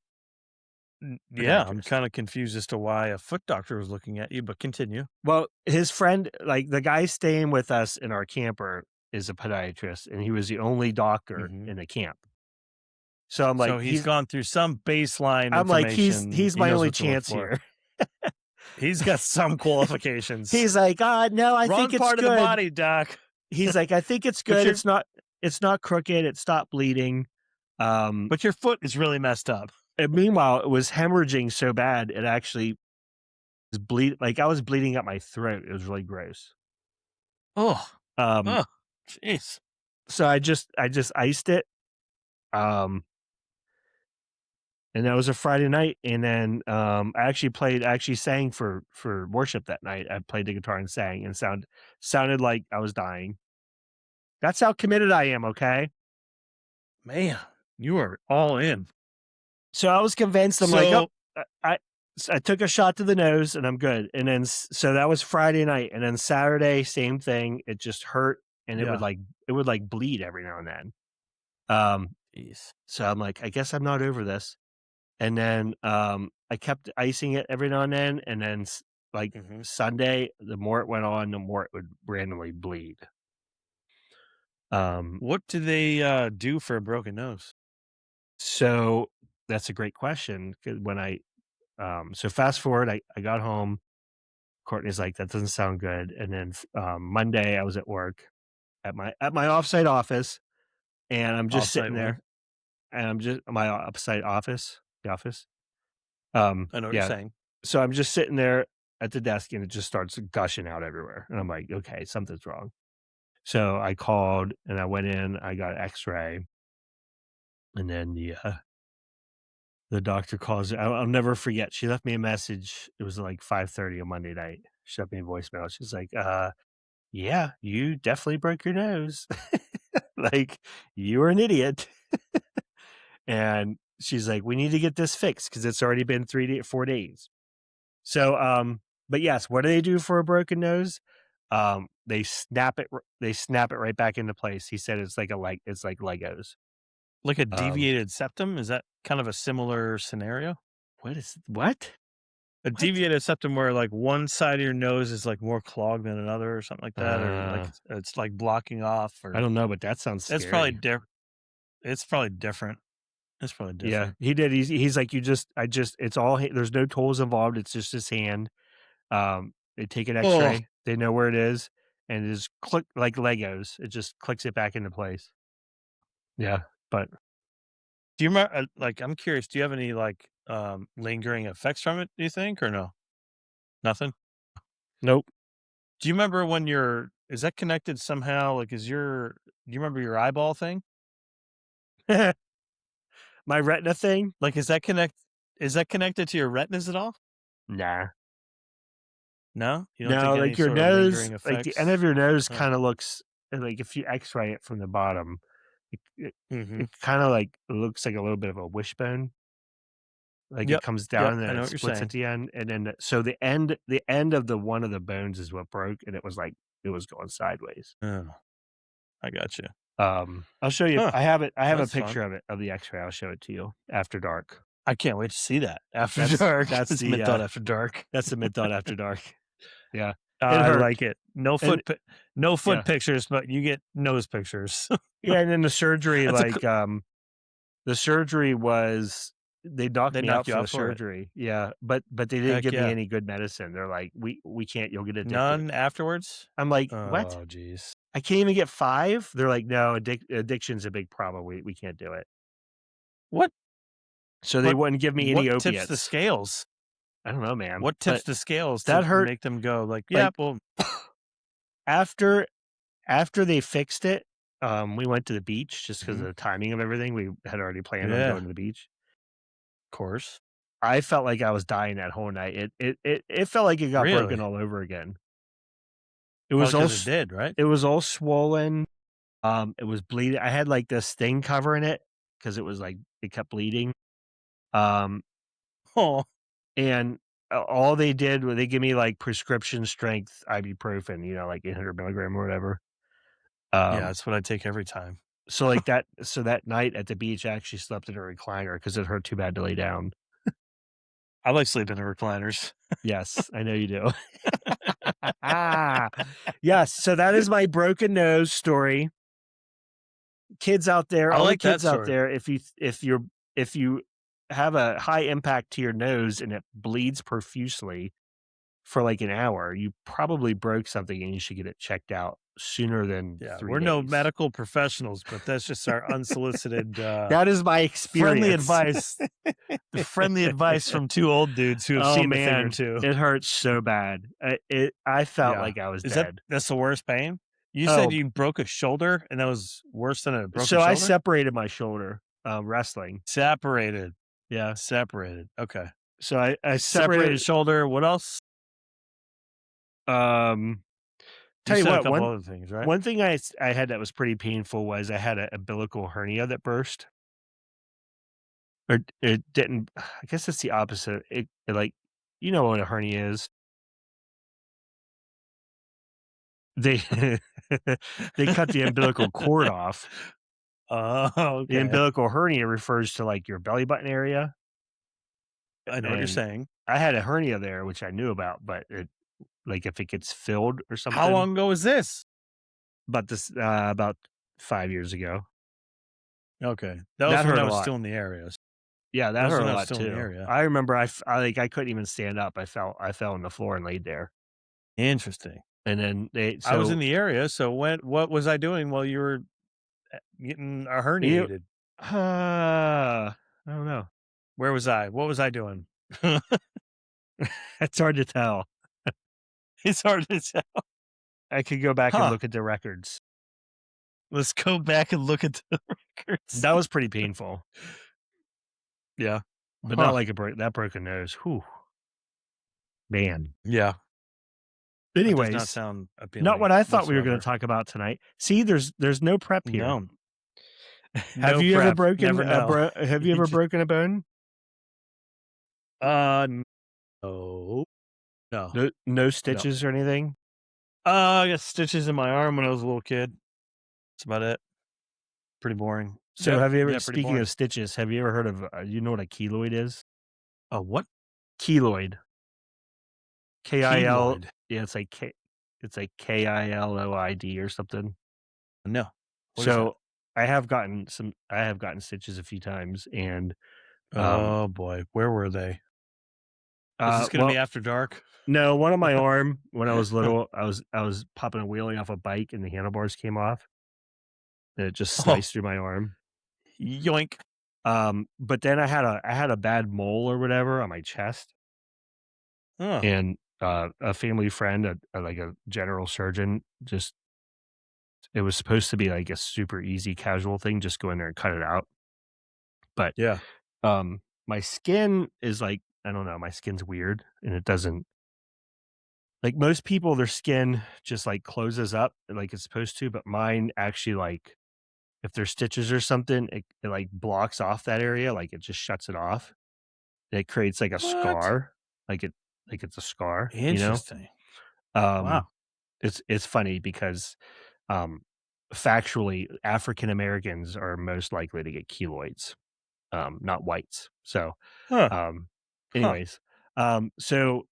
Yeah, I'm Podiatrist. kinda confused as to why a foot doctor was looking at you, but continue. Well, his friend, like, the guy staying with us in our camper is a podiatrist, and he was the only doctor Mhm. in the camp. So So he's gone through some baseline I'm like, information. he's He my knows only what to look chance for. here. He's got some qualifications. He's like, no, I think Wrong it's part of the good." body, doc. He's like, "I think it's But good. your It's not crooked. It stopped bleeding." Um, but your foot is really messed up. and meanwhile, it was hemorrhaging so bad, it actually I was bleeding out my throat. It was really gross. Oh, Um, oh, jeez. so I just iced it, Um, and that was a Friday night, and then, I actually sang for worship that night. I played the guitar and sang and sounded like I was dying. That's how committed I am, okay? Man, you are all in. So I was convinced, I'm like, "Oh, So I took a shot to the nose and I'm good." And then so that was Friday night, and then Saturday, same thing. It just hurt and yeah, it would like bleed every now and then. Um, jeez. so I'm like, I guess I'm not over this. And then I kept icing it every now and then like Mhm. Sunday, the more it went on, the more it would randomly bleed. Um, What do they, do for a broken nose? so that's a great question. 'Cause when so fast forward, I got home. Courtney's like, "That doesn't sound good." And then Monday, I was at work at my offsite office, and I'm just Offsite sitting where? there, and I'm just my offsite office, the office. I know what you're Yeah. saying. So I'm just sitting there at the desk, and it just starts gushing out everywhere, and I'm like, "Okay, something's wrong." So I called, and I went in. I got an X-ray, and then the doctor calls. I'll never forget. She left me a message. It was like 5:30 on Monday night. She left me a voicemail. She's like, yeah, you definitely broke your nose. Like, you were an idiot." And she's like, "We need to get this fixed because it's already been 4 days." So, but yes, what do they do for a broken nose? They snap it right back into place. He said it's like Legos. Like a Um, deviated septum, is that kind of a similar scenario? what? A What? deviated septum where, like, one side of your nose is, like, more clogged than another or something like that, or, like, Uh, it's, like, blocking off I or don't know, but that sounds it's probably scary. diff it's probably different. It's probably Yeah, different. he did. He's like, it's all, there's no tools involved. It's just his hand. They take an Oh, X-ray, they know where it is, and it just click like Legos. It just clicks it back into place. Yeah, but do you remember? Like, I'm curious, do you have any, like, lingering effects from it, do you think, or no? Nothing? nope. Do you remember when your is that connected somehow? Like, do you remember your eyeball thing? My retina thing? Like, is that connected to your retinas at all? Nah. No? You don't think No, any like your sort of nose, lingering like the end of effects? your nose Huh. kinda looks like if you X-ray it from the bottom, it it Mhm. it kinda like looks like a little bit of a wishbone. Like it Yep. comes down Yep, and then I know it what you're splits saying. at the end, and then so the end of the one of the bones is what broke, and it was like it was going sideways. Oh, I gotcha. I'll show you. Huh, I have a that's fun. picture of it, of the X-ray. I'll show it to you after dark. I can't wait to see that after dark. It's Midthought After Dark. That's the Midthought After Dark. Yeah. It I hurt. like it. And No foot yeah. pictures, but you get nose pictures. Yeah, and then the surgery, That's a coo the surgery was they knocked they me out knocked you for out the for it. surgery. Yeah, but they didn't Heck give me yeah. any good medicine. They're like, We can't, you'll get addicted." None afterwards? I'm like, "What? Oh, jeez. I can't even get 5?" They're like, "No, addiction's a big problem. We can't do it." What So they but wouldn't give me what any tips the opiates. scales? I don't know, man, What tips but the scales that to hurt, make them go like, "Yeah, like, well." after they fixed it, we went to the beach just because of Mhm. the timing of everything. We had already planned on Yeah, going to the beach. of course. I felt like I was dying that whole night. It felt like it got broken Really? all over again. It was Probably all 'cause it s did, right? it was all swollen, it was bleeding. I had, like, this thing covering it because it was, like, it kept bleeding, um, Oh, and all they did was they give me, like, prescription strength ibuprofen, like 800 milligram or whatever, yeah, um, that's what I take every time. so that night at the beach, I actually slept in a recliner because it hurt too bad to lay down. I like sleeping in recliners. Yes, I know you do. Yes, so that is my broken nose story. Kids out there, I all the like that kids out story. there, if you have a high impact to your nose and it bleeds profusely for like an hour, you probably broke something and you should get it checked out sooner than Yeah, 3 we're no days. medical professionals, but that's just our unsolicited, That is my friendly experience. advice. The friendly advice from 2 old dudes who have Oh, seen a thing or man, 2. it hurts so bad. I felt Yeah. like I was Is that dead. that's the worst pain? You said Oh, you broke a shoulder, and that was worse than a broken so I shoulder? separated my shoulder. wrestling. Separated. Yeah. Separated. Okay. So I Separated separated. shoulder. What else? Um, You tell you said a what, couple other things, right? one thing I had that was pretty painful was I had a umbilical hernia that burst. Or it didn't. I guess it's the opposite. It like, you know what a hernia is. They they cut the umbilical cord off. Oh, The okay. umbilical hernia refers to, like, your belly button area, I know what you're and saying. I had a hernia there, which I knew about, but like, if it gets filled or How something, long ago was this? about 5 years ago. Okay. That was That when hurt I a was lot. still in the area. Yeah, That that was hurt when a I was lot still in the too. area. I remember I couldn't even stand up. I fell on the floor and laid there. Interesting. And then they I was in so the area, so what was I doing while you were getting you herniated? I don't know. Where was I? What was I doing? It's hard to tell. It's hard to tell. I could go back and Huh. look at the records. Let's go back and look at the records. That was pretty painful, Yeah. but not Huh. like that broken nose. Whew, man. Yeah. That does not Anyways, sound not appealing what I thought we were gonna whatsoever. talk about tonight. See, there's no prep here. No. Have No you ever prep. broken Never a know. have you You ever just broken a bone? no. No. No No. stitches or anything? I got stitches in my arm when I was a little kid. That's about it. Pretty boring. So Yep. have you ever Yeah, pretty speaking boring. of stitches, have you ever heard of, you know what a keloid is? What? Keloid. K-I-L Keloid? yeah, it's like Kiloid or something. No. What is that? So, I have gotten stitches a few times and, um, Oh boy. Where were they? Is this gonna well, be after dark? no, one on my arm when I was little, I was popping a wheelie off a bike and the handlebars came off, and it just Oh, sliced through my arm. yoink. But then I had a bad mole or whatever on my chest, Oh, and, a family friend, like a general surgeon, just it was supposed to be like a super easy casual thing, just go in there and cut it out. But, yeah. my skin is like, I don't know, my skin's weird and it doesn't like most people, their skin just like closes up like it's supposed to, but mine actually like if there's stitches or something, it like blocks off that area, like it just shuts it off. And it creates like a What? scar, like it's a scar, you know? Interesting. Um, Wow. it's funny because um factually African Americans are most likely to get keloids, not whites. So Huh. Um, Huh. anyways, so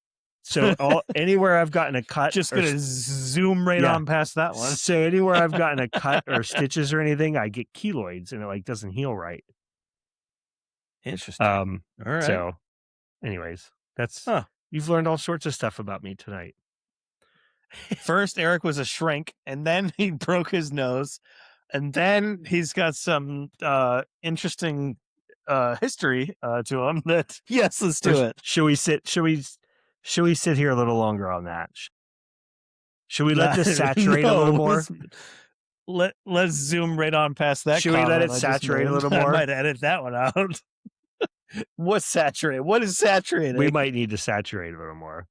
all anywhere I've gotten a cut Just or gonna zoom right yeah, on past that one. so anywhere I've gotten a cut or stitches or anything, I get keloids and it like doesn't heal right. Interesting. Um, All right. so anyways, that's Huh. you've learned all sorts of stuff about me tonight. First, Eric was a shrink, and then he broke his nose, and then he's got some interesting history to him that yes, let's Or do it. should we sit here a little longer on that? Should we let Nah, this saturate a little no, more? let's zoom right on past that Should we let comment it I just saturate a made. little I more? might edit that one out. What's saturated? What is We saturating? might need to saturate a little more.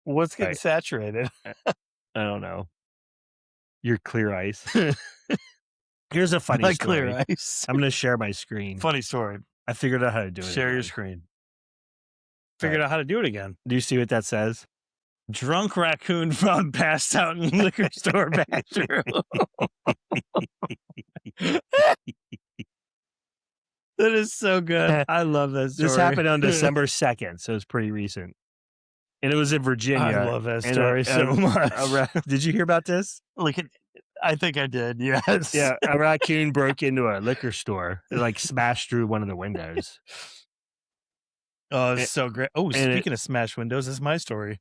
What's getting Right. saturated? I don't know. Your clear ice. Here's a funny Like clear story. ice. I'm gonna share my screen. Funny story. I figured out how to do it Share your again. screen. Figured Alright. out how to do it again. Do you see what that says? Drunk raccoon found passed out in liquor store bathroom. That is so good. I love that This story. happened on December 2nd, so it's pretty recent. And it was in I Virginia. love that And story so much. did you hear about this? Like, I think I did. Yes. Yeah, a raccoon broke into a liquor store. It like smashed through one of the windows. Oh, A- it's so great. Oh, And speaking of smash windows, this is my story.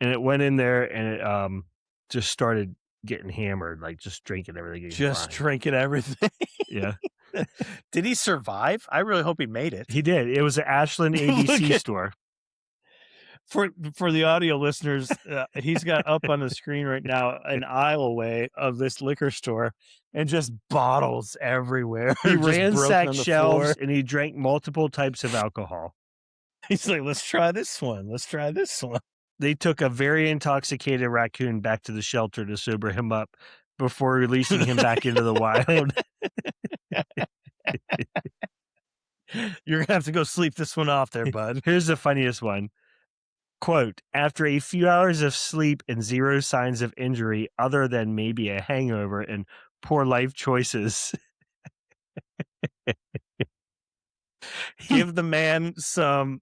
it went in there and it just started getting hammered, like just drinking everything he could Just find. drinking everything. Yeah. Did he survive? I really hope he made it. He did. It was an Ashland Look ABC at store. for the audio listeners, he's got up on the screen right now an aisle away of this liquor store and just bottles everywhere, He just broken ransacked on the shelves floor. and he drank multiple types of alcohol. He's like, "Let's try this one. Let's try this one." They took a very intoxicated raccoon back to the shelter to sober him up before releasing him back into the wild. You're gonna have to go sleep this one off there, bud. Here's the funniest one. Quote, after a few hours of sleep and zero signs of injury other than maybe a hangover and poor life choices, he Give the man some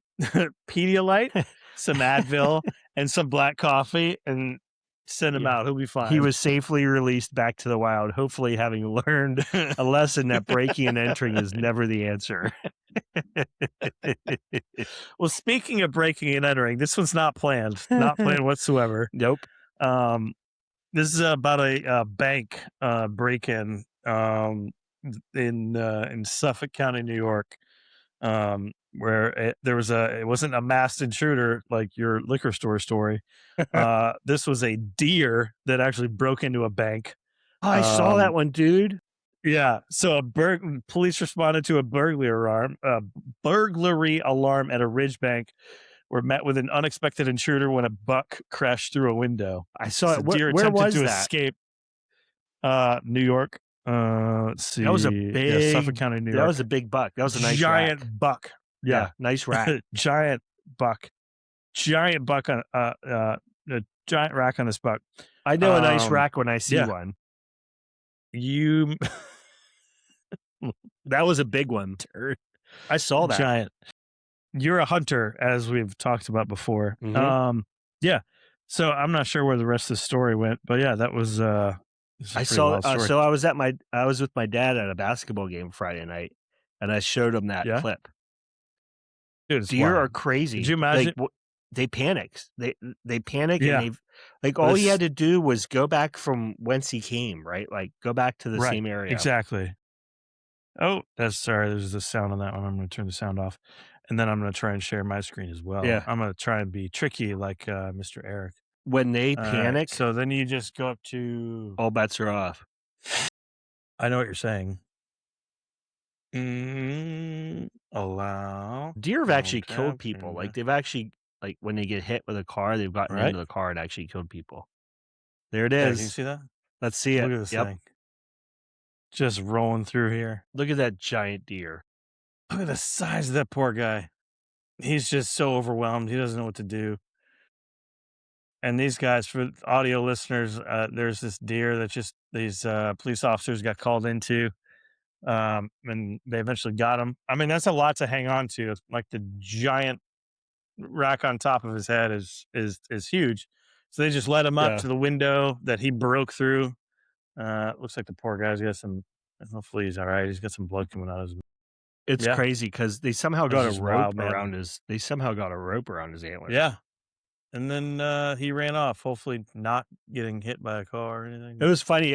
Pedialyte, some Advil, and some black coffee, and send him yeah, out. He'll be he fine. was safely released back to the wild, hopefully having learned a lesson that breaking and entering is never the answer. Well, speaking of breaking and entering, this one's not planned whatsoever. Nope. Um, this is about a bank break-in in Suffolk County, New York, where it wasn't a masked intruder like your liquor store story. This was a deer that actually broke into a bank. I saw that Um, one, dude. yeah, so police responded to a burglary alarm at a ridge bank were met with an unexpected intruder when a buck crashed through a window. I saw As it. the deer Where attempted was to that? escape, New York. Let's That was a see. Yeah, Suffolk big County, New that was York. a big buck. That was a nice Giant rack. buck. Yeah, Yeah, nice rack. giant buck. Giant buck on a giant rack on this buck. I know a nice Um, rack when I see yeah, one. you That was a big one. turd, I saw that. giant. You're a hunter, as we've talked about before. Mhm. Yeah. So I'm not sure where the rest of the story went, but yeah, this is a I pretty saw wild story. so I was with my dad at a basketball game Friday night, and I showed him that Yeah, clip. dude, it's Deer are wild. Could you crazy. Like, imagine? they panic. They panic, and Yeah, they've like, but all he had it's to do was go back from whence he came, right? Like, go back to the right, same area. exactly. Oh, that's sorry. There's the sound on that one. I'm going to turn the sound off, and then I'm going to try and share my screen as well. Yeah. I'm going to try and be tricky like Mr. Eric. When they All right. panic, So then you just go up to. all bets are off. I know what you're saying. Allow. Deer have Double actually killed tap. people. And, Like, they've actually like, when they get hit with a car, they've gotten right. into the car and actually killed people. There it Yeah. Can you is. see that? Let's see it. Look at this Yep. thing. Just rolling through here. Look at that giant deer. Look at the size of that poor guy. He's just so overwhelmed. He doesn't know what to do. And these guys, for audio listeners, there's this deer that just these police officers got called into, and they eventually got him. I mean, that's a lot to hang on to. Like the giant rack on top of his head is huge. So they just let him up Yeah. to the window that he broke through. Looks like the poor guy's got some. Hopefully he's all right. He's got some blood coming out of his. It's Yeah, crazy because they somehow it's got a just rope wild, man. around his antlers. Yeah, and then he ran off. Hopefully not getting hit by a car or It anything. was funny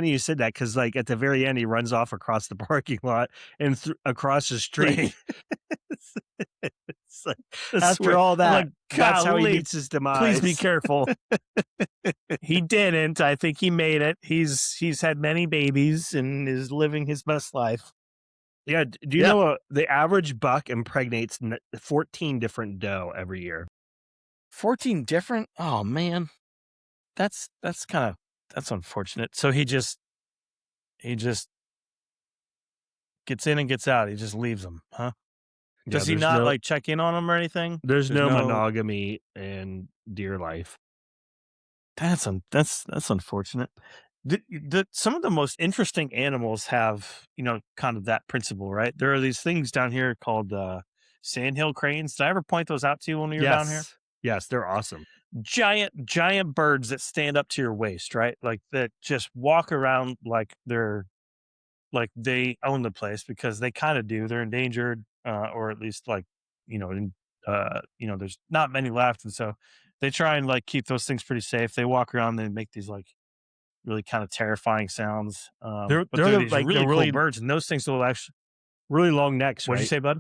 you said that because, like, at the very end, he runs off across the parking lot and across the street. Right. It's like, I after swear. all I'm that, like, that's how he golly, meets his please be demise. careful. He didn't. I think he made it. He's had many babies and is living his best life. Yeah, do you Yeah. know the average buck impregnates 14 different doe every year? 14 different? Oh man. That's kind of that's unfortunate. So he just gets in and gets out. He just leaves them, huh? Yeah, Does he not like check in on them or anything? there's There's no no monogamy in deer life. that's unfortunate. Some of the most interesting animals have, kind of that principle, right? There are these things down here called sandhill cranes. Did I ever point those out to you when we were down here? Yes. Yes, they're awesome. Giant birds that stand up to your waist, right? Like that just walk around like they own the place because they kind of do. They're endangered, or at least like, there's not many left. And so they try and like keep those things pretty safe. They walk around and make these like really kind of terrifying sounds. But they're these like, really they're cool really birds, and those things will actually. really long necks, What'd you right? say, bud?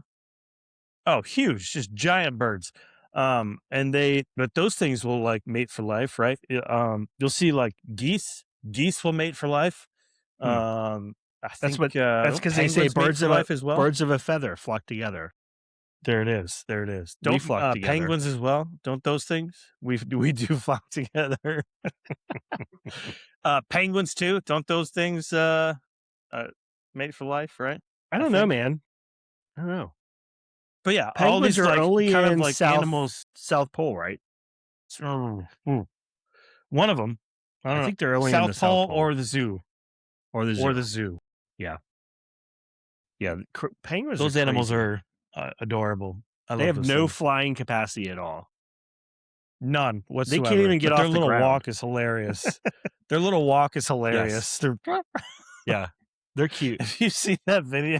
Oh, huge, just giant birds. And but those things will like mate for life, right? You'll see like geese will mate for life. Hmm. I That's think what that's because they say penguins mate for life as well. birds of a feather flock together. There it is. There it is. We Don't flock together. penguins as well? Don't those things? We do flock together. Penguins too. Don't those things uh mate for life, right? I I don't know, think. man. I don't know. But yeah, all Penguins these are like only kind of in like animals. South Pole, right? One of them. I I don't know. think they're only in the South South Pole Pole or the zoo or the or zoo. the zoo. Yeah, yeah. Penguins are Those animals crazy. are adorable. I They love have those no things. flying capacity at all. None They can't whatsoever. even get But their off the little ground. walk is hilarious. Their little walk is Yes. hilarious. They're Yeah. They're cute. Have you seen that video?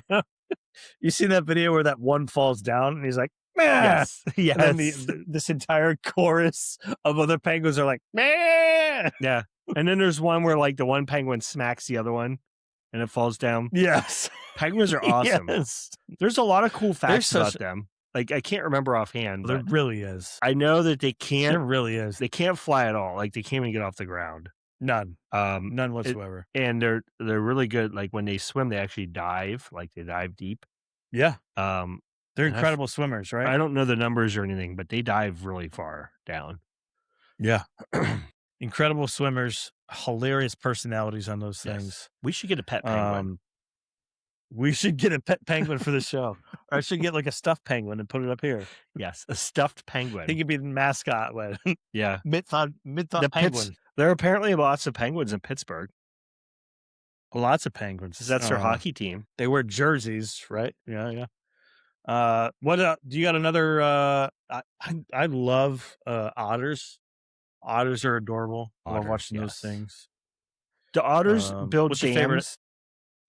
You seen that video where that one falls down and he's like, "Meh," Yes. and then Yes. this entire chorus of other penguins are like, "Meh." Yeah. And then there's one where like the one penguin smacks the other one and it falls down. Yes. Penguins are awesome. Yes. There's a lot of cool They're facts such about them. Like I can't remember offhand, There but really is. I know that There really is. they can't fly at all. Like they can't even get off the ground. None. Um None it, whatsoever. and they're really good. Like when they swim, they actually dive. Like they dive deep. Yeah. Um They're and incredible swimmers, right? I don't know the numbers or anything, but they dive really far down. Yeah. Incredible swimmers, hilarious personalities on those Yes. things. We should get a pet penguin. Um, we should get a pet penguin for the show. Or I should get like a stuffed penguin and put it up here. Yes, a stuffed He penguin. could be the mascot when Yeah. mid thought penguin. There are apparently lots of penguins in Pittsburgh Lots of 'cause penguins. that's their hockey team. They wear jerseys, right? Yeah, yeah. What do you got another I love otters. Otters are adorable. I love Otters, watching those yes. things. Do otters build What's your favorite? dams?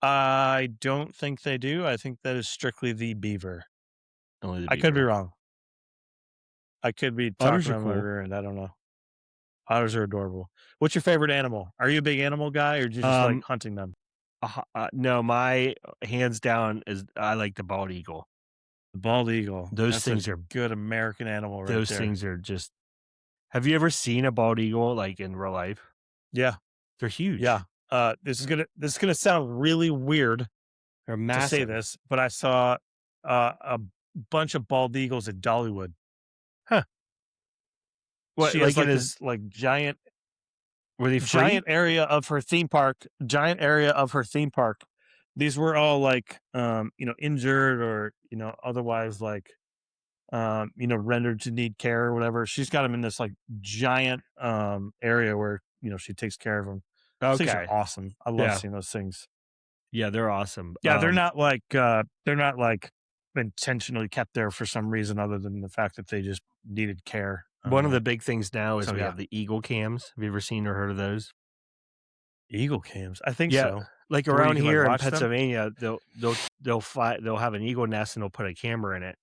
I don't think they do. I think that is strictly the beaver. Only the I could be beaver. wrong. I could be Otters talking are out of my cool. rear end. I don't know. Otters are adorable. What's your favorite animal? Are you a big animal guy or do you just like Um, hunting them? no, my hands down is I like the bald eagle. The bald eagle. Those That's a things are good American animal right those there. things are just Have you ever seen a bald eagle, like, in real life? Yeah. They're huge. Yeah. This is gonna sound really weird They're to say massive. this, but I saw a bunch of bald eagles at Dollywood. Huh. What, She has like, in like his this like giant were they giant free? area of her theme park, giant area of her theme park. These were all like injured or otherwise like rendered to need care or whatever. She's got them in this like giant area where she takes care of them. Those things are Okay. awesome. I love Yeah. seeing those things. Yeah, they're awesome. Yeah, they're not like intentionally kept there for some reason other than the fact that they just needed care. One of the big things now is So we yeah, have the eagle cams. Have you ever seen or heard of those? eagle cams. I think Yeah, so. like, To where you around can like here in watch them. Pennsylvania, they'll have an eagle nest, and they'll put a camera in it,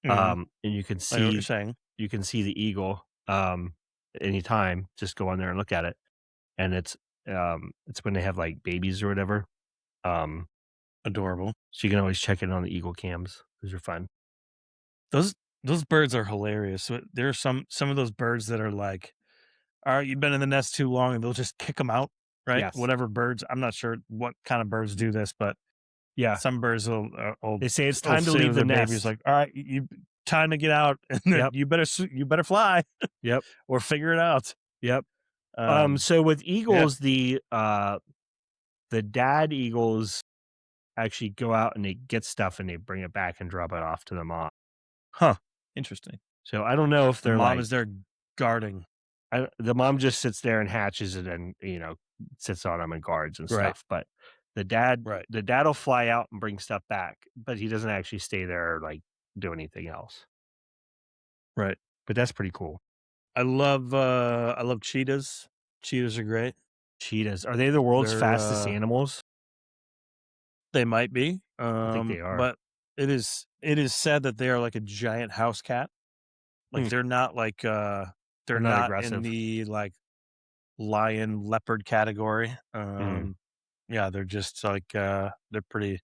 Hmm. and I know what you're saying. you can see the eagle, anytime. Just go on there and look at it, and it's when they have, like, babies or whatever, um, Adorable. so you can always check in on the eagle cams. Those are fun. Those those birds are hilarious. There are some of those birds that are like, all right, you've been in the nest too long, and they'll just kick them out. Right? Yes. Whatever birds. I'm not sure what kind of birds do this, but Yeah. some birds They say it's will time to say to leave the their babies nest. like, all right, you time to get out, and then Yep. you better fly Yep. or figure it out. Yep. Um, So with yeah. eagles, the dad eagles actually go out and they get stuff and they bring it back and drop it off to the mom. Huh. Interesting. So I don't know if The they're mom like is there guarding. the mom just sits there and hatches it and sits on them and guards and Right. stuff. But the dad Right. the dad will fly out and bring stuff back, but he doesn't actually stay there or like do anything else. Right. But that's pretty cool. I love cheetahs. Cheetahs are great. Cheetahs, are they the world's They're fastest animals? they might be. I think they are. But it is said that they are like a giant house cat. Like Hmm. they're They're not not in aggressive. the like lion leopard category. Mm. Yeah, they're just like they're pretty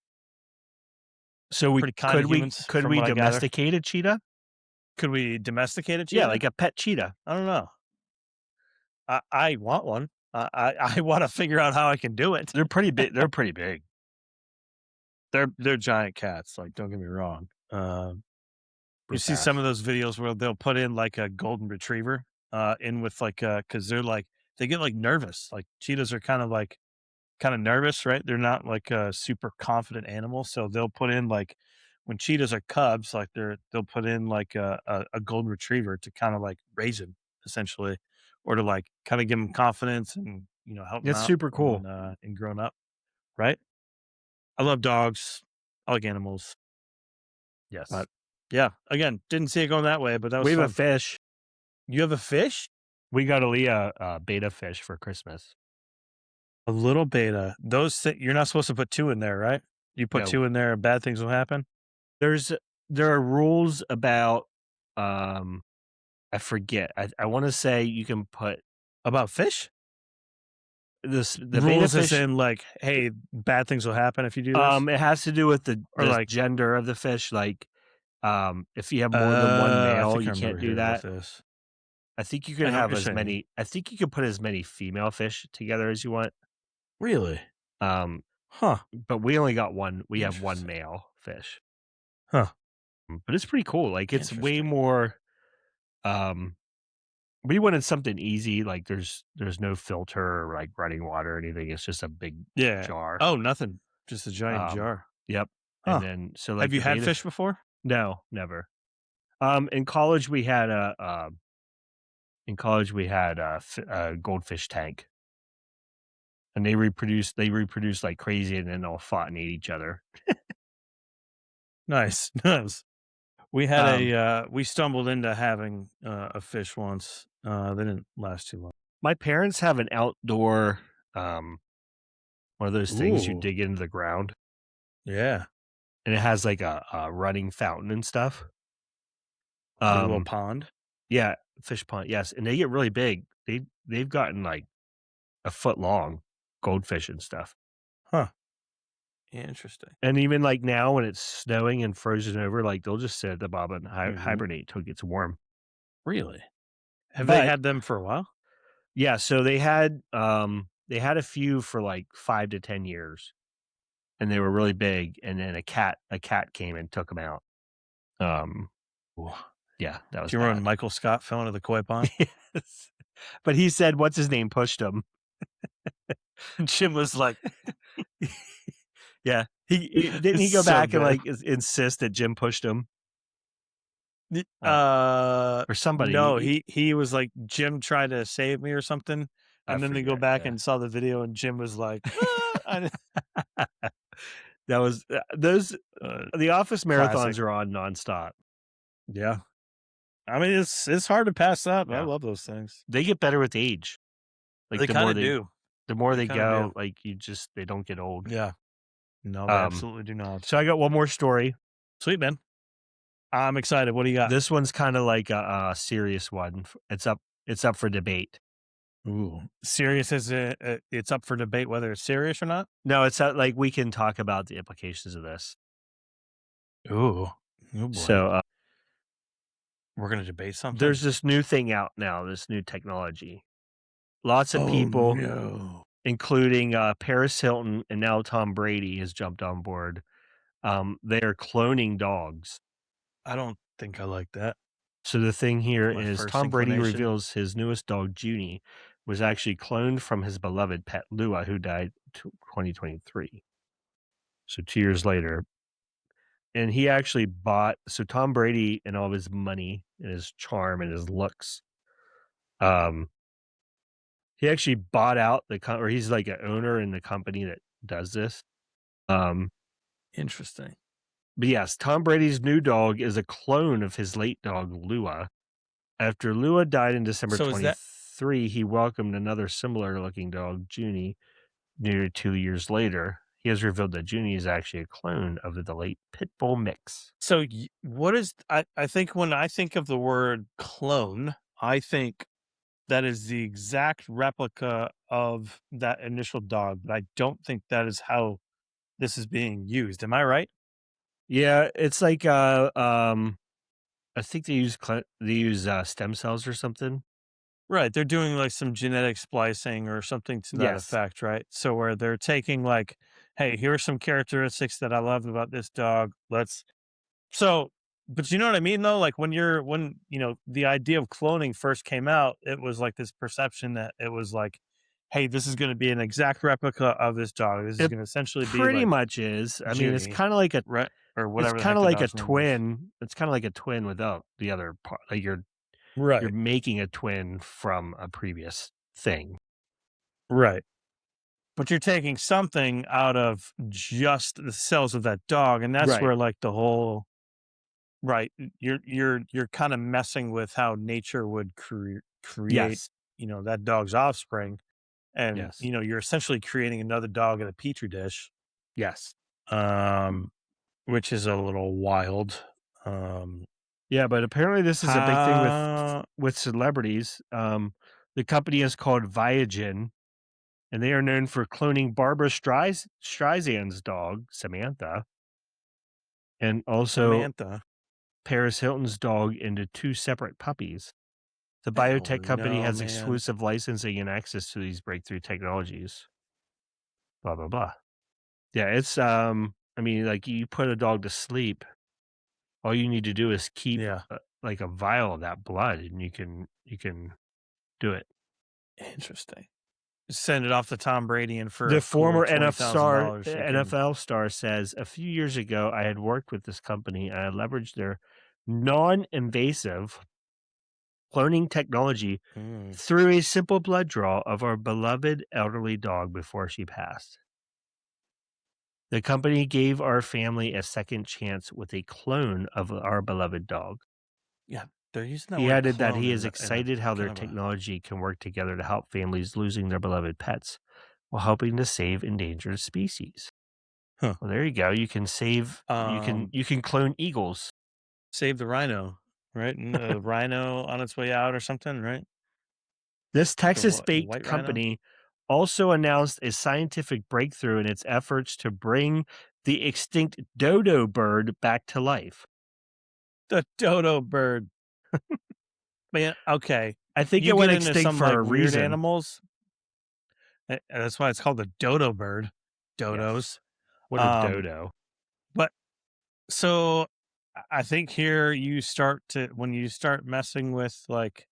So we pretty kind of humans could from we what I gather. domesticate a cheetah? Could we domesticate a Yeah, cheetah? like a pet cheetah. I don't know. I want one. I wanna figure out how I can do it. They're pretty big. They're giant cats, like, don't get me wrong. You Pretty see some fast. of those videos where they'll put in, like, a golden retriever, in with, like, because 'cause they're, like they get, like, nervous, like, cheetahs are kind of, like kinda nervous, right? They're not, like, a super confident animal, so they'll put in, like when cheetahs are cubs, like, they'll put in, like, a golden retriever to kinda, like, raise him, essentially, or to, like, kinda give him confidence and, help him It's out super cool. in growing up, right? I love dogs. I like animals, Yes. but yeah, again, didn't see it going that way, but that was We have a fun. fish. You have a fish? We got Aaliyah a betta fish for Christmas. A little beta. You're not supposed to put 2 in there, right? You put No, 2 in there, bad things will happen? there's there are rules about, um, I forget. I wanna say you can put About fish? the betta Rules as fish. in, like, "Hey, bad things will happen if you do this?" It has to do with Or the like, gender of the fish, like, if you have more than 1 I male, think I you can't remember do hearing about that. this. I think you I can know what have you're as saying. many I think you can put as many female fish together as you want. Really? Um, Huh, but we have 1 interesting. male fish. Huh, But it's pretty cool, like, it's way interesting. more, um we wanted something easy, like, there's no filter or, like, running water or anything, it's just a big Yeah. jar. Oh, nothing. Just a giant Um jar. Yep, and Huh. then so, Have like, you the had beta fish before? No, never. In college, we had a goldfish tank, and they reproduced like crazy and then all fought and ate each other. Nice, nice. Um, We stumbled into having, a fish once. They didn't last too long. my parents have an outdoor, um, one of those things you Ooh, dig into the ground, yeah. and it has like a running fountain and stuff. Like a little Um, pond? yeah, fish pond, yes, and they get really big. They've gotten like a foot long, goldfish and stuff. Huh, interesting. And even like now when it's snowing and frozen over, like they'll just sit at the bottom and Mhm. hibernate till it gets warm. Really? Have they But had them for a while? yeah, so they had a few for like 5 to 10 years, and they were really big, and then a cat came and took them out. Um, Ooh. yeah, that was Do you remember when bad. Michael Scott fell into the koi pond? Yes. But he said, what's his name pushed him. Jim was like, Yeah. He didn't he "It's go so back and, good." like, insist that Jim pushed him? N Uh, or no, somebody he was like, "Jim tried to save me," or something, I and then they go forget, back yeah. and saw the video, and Jim was like, "Ah, I" That was those uh, the office classic. marathons are on nonstop. Yeah. I mean, it's hard to pass up. I Yeah. love those things. They get better with age. Like, They kinda do. the more They they kinda do. go, like, you just they don't get old. Yeah. No, they Um, absolutely do not. so I got one more story. Sweet, man. I'm excited. What do you got? This one's kinda like a serious one. It's up for debate. Ooh. Serious as it's up for debate whether it's serious or not? No, it's like, we can talk about the implications of this. Ooh. Oh, boy. So, We're gonna debate something? there's this new thing out now, this new technology. Lots of Oh, people, no. including, Paris Hilton and now Tom Brady has jumped on board. They are cloning dogs. I don't think I like that. So the thing here My is first Tom Brady inclination. reveals his newest dog, Junie, was actually cloned from his beloved pet Lua, who died 2023. So 2 years later, and he actually bought. So Tom Brady and all of his money and his charm and his looks, um, he actually bought out or he's like an owner in the company that does this. Um, Interesting. but yes, Tom Brady's new dog is a clone of his late dog Lua. After Lua died in December So is that 23, he welcomed another similar looking dog, Junie, nearly 2 years later. He has revealed that Junie is actually a clone of the late pit bull mix. so what is I think when I think of the word clone, I think that is the exact replica of that initial dog, but I don't think that is how this is being used. Am I right? Yeah, it's like I think they use, stem cells or something. Right, they're doing, like, some genetic splicing or something to that Yes. effect, right? So where they're taking, like, "Hey, here are some characteristics that I love about this dog, let's." So but you know what I mean, though? Like, the idea of cloning first came out, it was, like, this perception that it was like, "Hey, this is gonna be an exact replica of this dog. This is It gonna essentially be pretty like much is. I mean, Junie," right? Or it's whatever the heck kinda the like a dog's name was. twin. It's kinda like a twin without the other part. Like, you're Right, making a twin from a previous thing. right. But you're taking something out of just the cells of that dog, and that's Right. where, like, the whole right, you're kinda messing with how nature would create, Yes. that dog's offspring, and, Yes. you're essentially creating another dog in a petri dish, Yes. um, which is a little wild. Um, Yeah, but apparently this is a big thing how with celebrities. The company is called Viagen, and they are known for cloning Barbara Streisand's dog, Samantha, and also Samantha. Paris Hilton's dog into 2 separate puppies. The Hell biotech company no, has man. exclusive licensing and access to these breakthrough technologies. Blah blah blah. Yeah, it's I mean, like you put a dog to sleep, all you need to do is keep Yeah, like a vial of that blood, and you can do it. interesting. Send it off to Tom Brady, and for The a cool former $20,000, he can. NFL star says, "A few years ago, I had worked with this company and I leveraged their non-invasive cloning technology Mm, through a simple blood draw of our beloved elderly dog before she passed. The company gave our family a second chance with a clone of our beloved dog." yeah, they're using that He word added that clone he in is a excited how their kind of a. technology can work together to help families losing their beloved pets while helping to save endangered species. Huh. Well, there you go. Um, You can clone eagles. Save the rhino, right? And a rhino on its way out or something, right? This The Texas-based white rhino? company also announced a scientific breakthrough in its efforts to bring the extinct dodo bird back to life. The dodo bird. Man, okay. I think You it get went into extinct some, for like, a weird reason. animals, that's why it's called the dodo bird, Yes. dodos. What a Um, dodo. but so I think here you start to when you start messing with, like,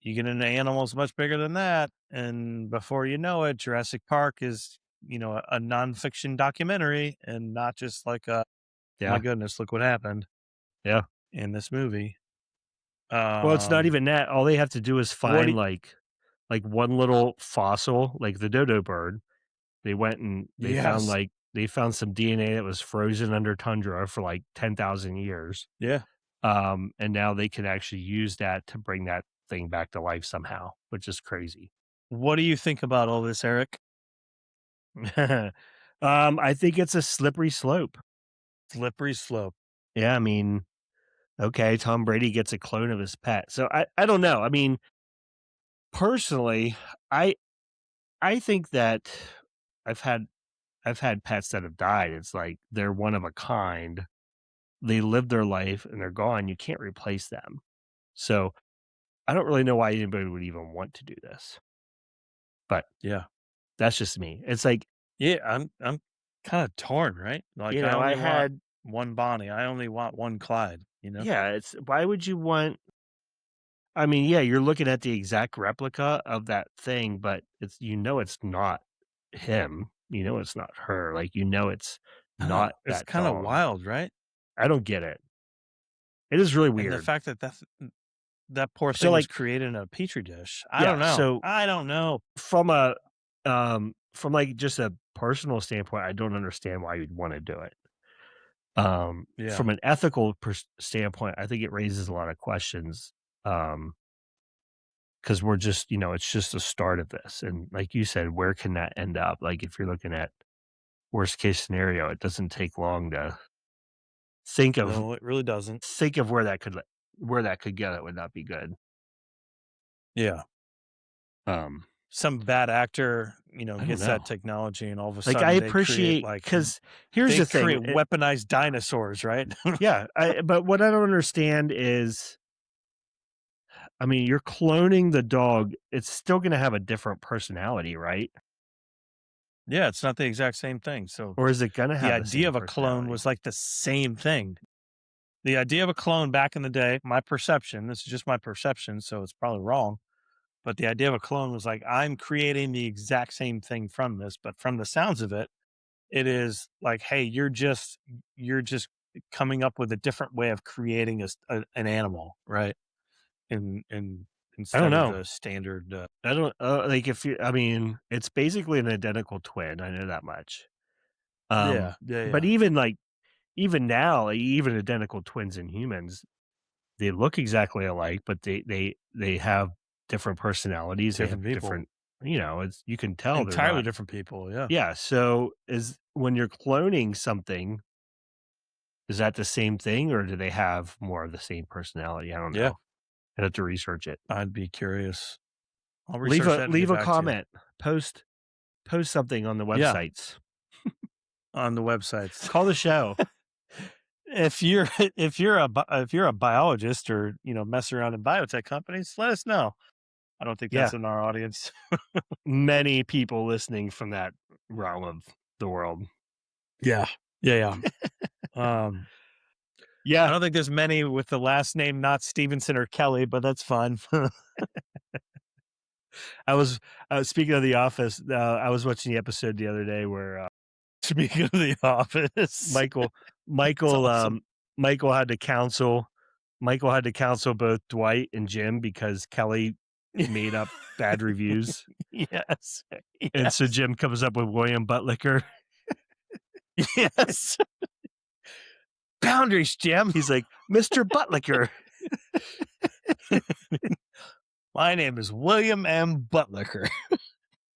you get into animals much bigger than that, and before you know it, Jurassic Park is, a nonfiction documentary and not just like a, "My Yeah. goodness, look what happened Yeah. in this movie." Well, it's not Um, even that. All they have to do is what do find, like, one little fossil, like the dodo bird. They went and Yes. they found some DNA that was frozen under tundra for, like, 10,000 years. Yeah. And now they can actually use that to bring that thing back to life somehow, which is crazy. What do you think about all this, Eric? I think it's a slippery slope. Slippery slope. Yeah, I mean, okay, Tom Brady gets a clone of his pet. So I don't know. I mean, personally, I I think that I've had I've had pets that have died. It's like they're one of a kind. They live their life and they're gone. You can't replace them. So I don't really know why anybody would even want to do this, but Yeah. that's just me. It's like, Yeah, I'm kinda torn, right? Like, I I only want had, one Bonnie, I only want one Clyde, you know? yeah, it's why would you want, I mean, yeah, you're looking at the exact replica of that thing, but it's not him. It's not her. Like, it's I don't know, not it's that kinda dog. wild, right? I don't get it. It is really And the weird. fact that that poor So, thing was like, created in a petri dish. I don't yeah, know. so I don't know. from like just a personal standpoint, I don't understand why you'd want to do it. Yeah. From an ethical standpoint, I think it raises a lot of questions. Um, because we're just, it's just the start of this. And like you said, where can that end up? Like if you're looking at worst case scenario, it doesn't take long to think of No, it really doesn't. think of where that could go. That would not be good. Yeah. Um, some bad actor, I don't gets that know. technology and all of a Like, I sudden they create appreciate like because here's they the thing, create weaponized dinosaurs, right? yeah, but what I don't understand is, I mean, you're cloning the dog, it's still gonna have a different personality, right? Yeah, it's not the exact same thing. So Or is it gonna the have the idea same of a clone personality? was like the same thing. The idea of a clone back in the day, my perception, this is just my perception, so it's probably wrong. But the idea of a clone was like, I'm creating the exact same thing from this. But from the sounds of it, it is like, hey, you're just coming up with a different way of creating an animal, right? And I don't instead of know. the standard, I don't, like, if you I mean, it's basically an identical twin, I know that much. yeah, yeah, But yeah, even now, like, even identical twins in humans, they look exactly alike, but they have different personalities, they have different people, different, it's you can tell they're entirely not. different people. Yeah, Yeah, so is when you're cloning something, is that the same thing, or do they have more of the same personality? I don't yeah. know. I'd have to research it. I'd be curious. I'll Leave research a that and get leave a back to you. comment. Post something on the Yeah, websites. on the websites. Call the show. If you're if you're a biologist or mess around in biotech companies, let us know. I don't think Yeah, that's in our audience. many people listening from that realm of the world. Yeah, yeah, yeah. I Yeah, don't think there's many with the last name not Stevenson or Kelly, but that's fine. I was speaking of The Office, I was watching the episode the other day where, Speaking of The Office, Michael it's Michael, awesome. Michael had to counsel Michael had to counsel both Dwight and Jim because Kelly made up bad reviews, Yes, and so yes, Jim comes up with William Buttlicker. yes. Boundaries, Jim. He's like, "Mr. Buttlicker." My name is William M. Buttlicker.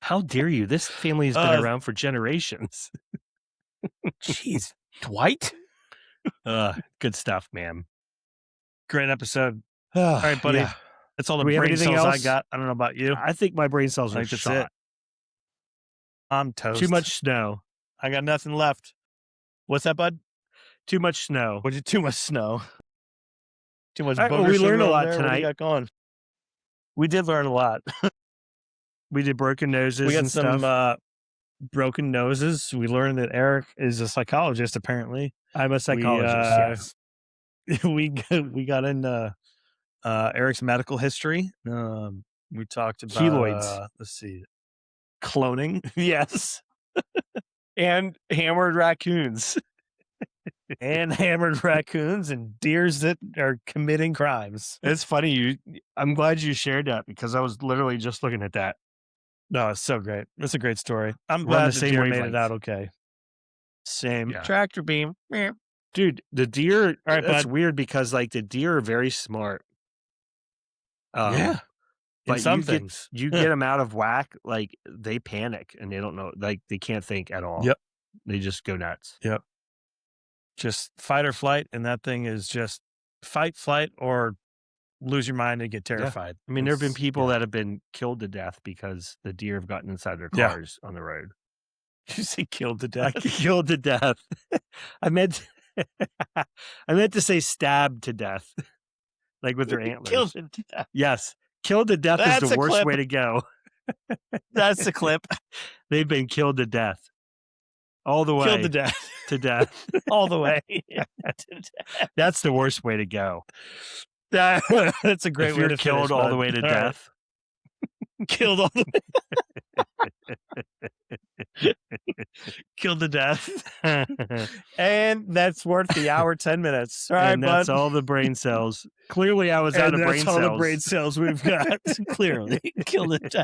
"How dare you? This family has been Uh, around for generations." Jeez, Dwight. Good stuff, man. Great episode. All right, buddy. Yeah. That's all the Do we have brain anything cells I else? got. I don't know about you. I think my brain cells I are think that's it. shot. I'm Too toast. much snow. I got nothing left. What's that, bud? Too much snow. What'd you too much snow? Too much Alright, well, booger we sugar learned a over lot there? What do you tonight. got going? We did learn a lot. We did broken We noses got and some stuff. broken noses. We learned that Eric is a psychologist, apparently. I'm a We psychologist, yes. we got into Eric's medical history. We talked about Keloids let's see, cloning. Yes. and hammered raccoons. And hammered raccoons and deers that are committing crimes. It's funny I'm glad you shared that because I was literally just looking at that. No, it's so great. It's a great story. I'm We're on the glad the same deer made it out wavelength. okay. Same. Yeah. Tractor beam. Meow. Dude, the deer All right, that's bud. weird because, like, the deer are very smart. Yeah. In But some things. you get them out of whack, like, they panic and they don't know, like, they can't think at all. Yep. They just go nuts. Yep. Just fight or flight, and that thing is just fight, flight, or lose your mind and get Yeah. terrified. I mean, there have been people Yeah. that have been killed to death because the deer have gotten inside their Yeah. cars on the road. You say killed to I death. killed to death. I meant I meant to say stabbed to death, like with their Killed antlers. to death. Yes, killed to death is the That's a worst clip. way to go. That's the clip. They've been killed to death, all the Killed to way death. to death. All the way. That's the worst way to go. That's a great If way you're to killed finish, all the bud. way to All right. death, Killed all the killed to death. And that's worth the hour, 10 minutes. All right, and that's bud. all the brain cells. Clearly, I was out And of that's brain all the cells. brain cells we've got. Clearly. Killed to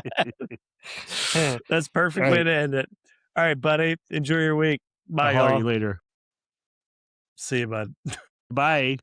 death. That's perfect All way right. to end it. All right, buddy. Enjoy your week. I'll Bye, holler at you y'all. later. See you, bud. Bye.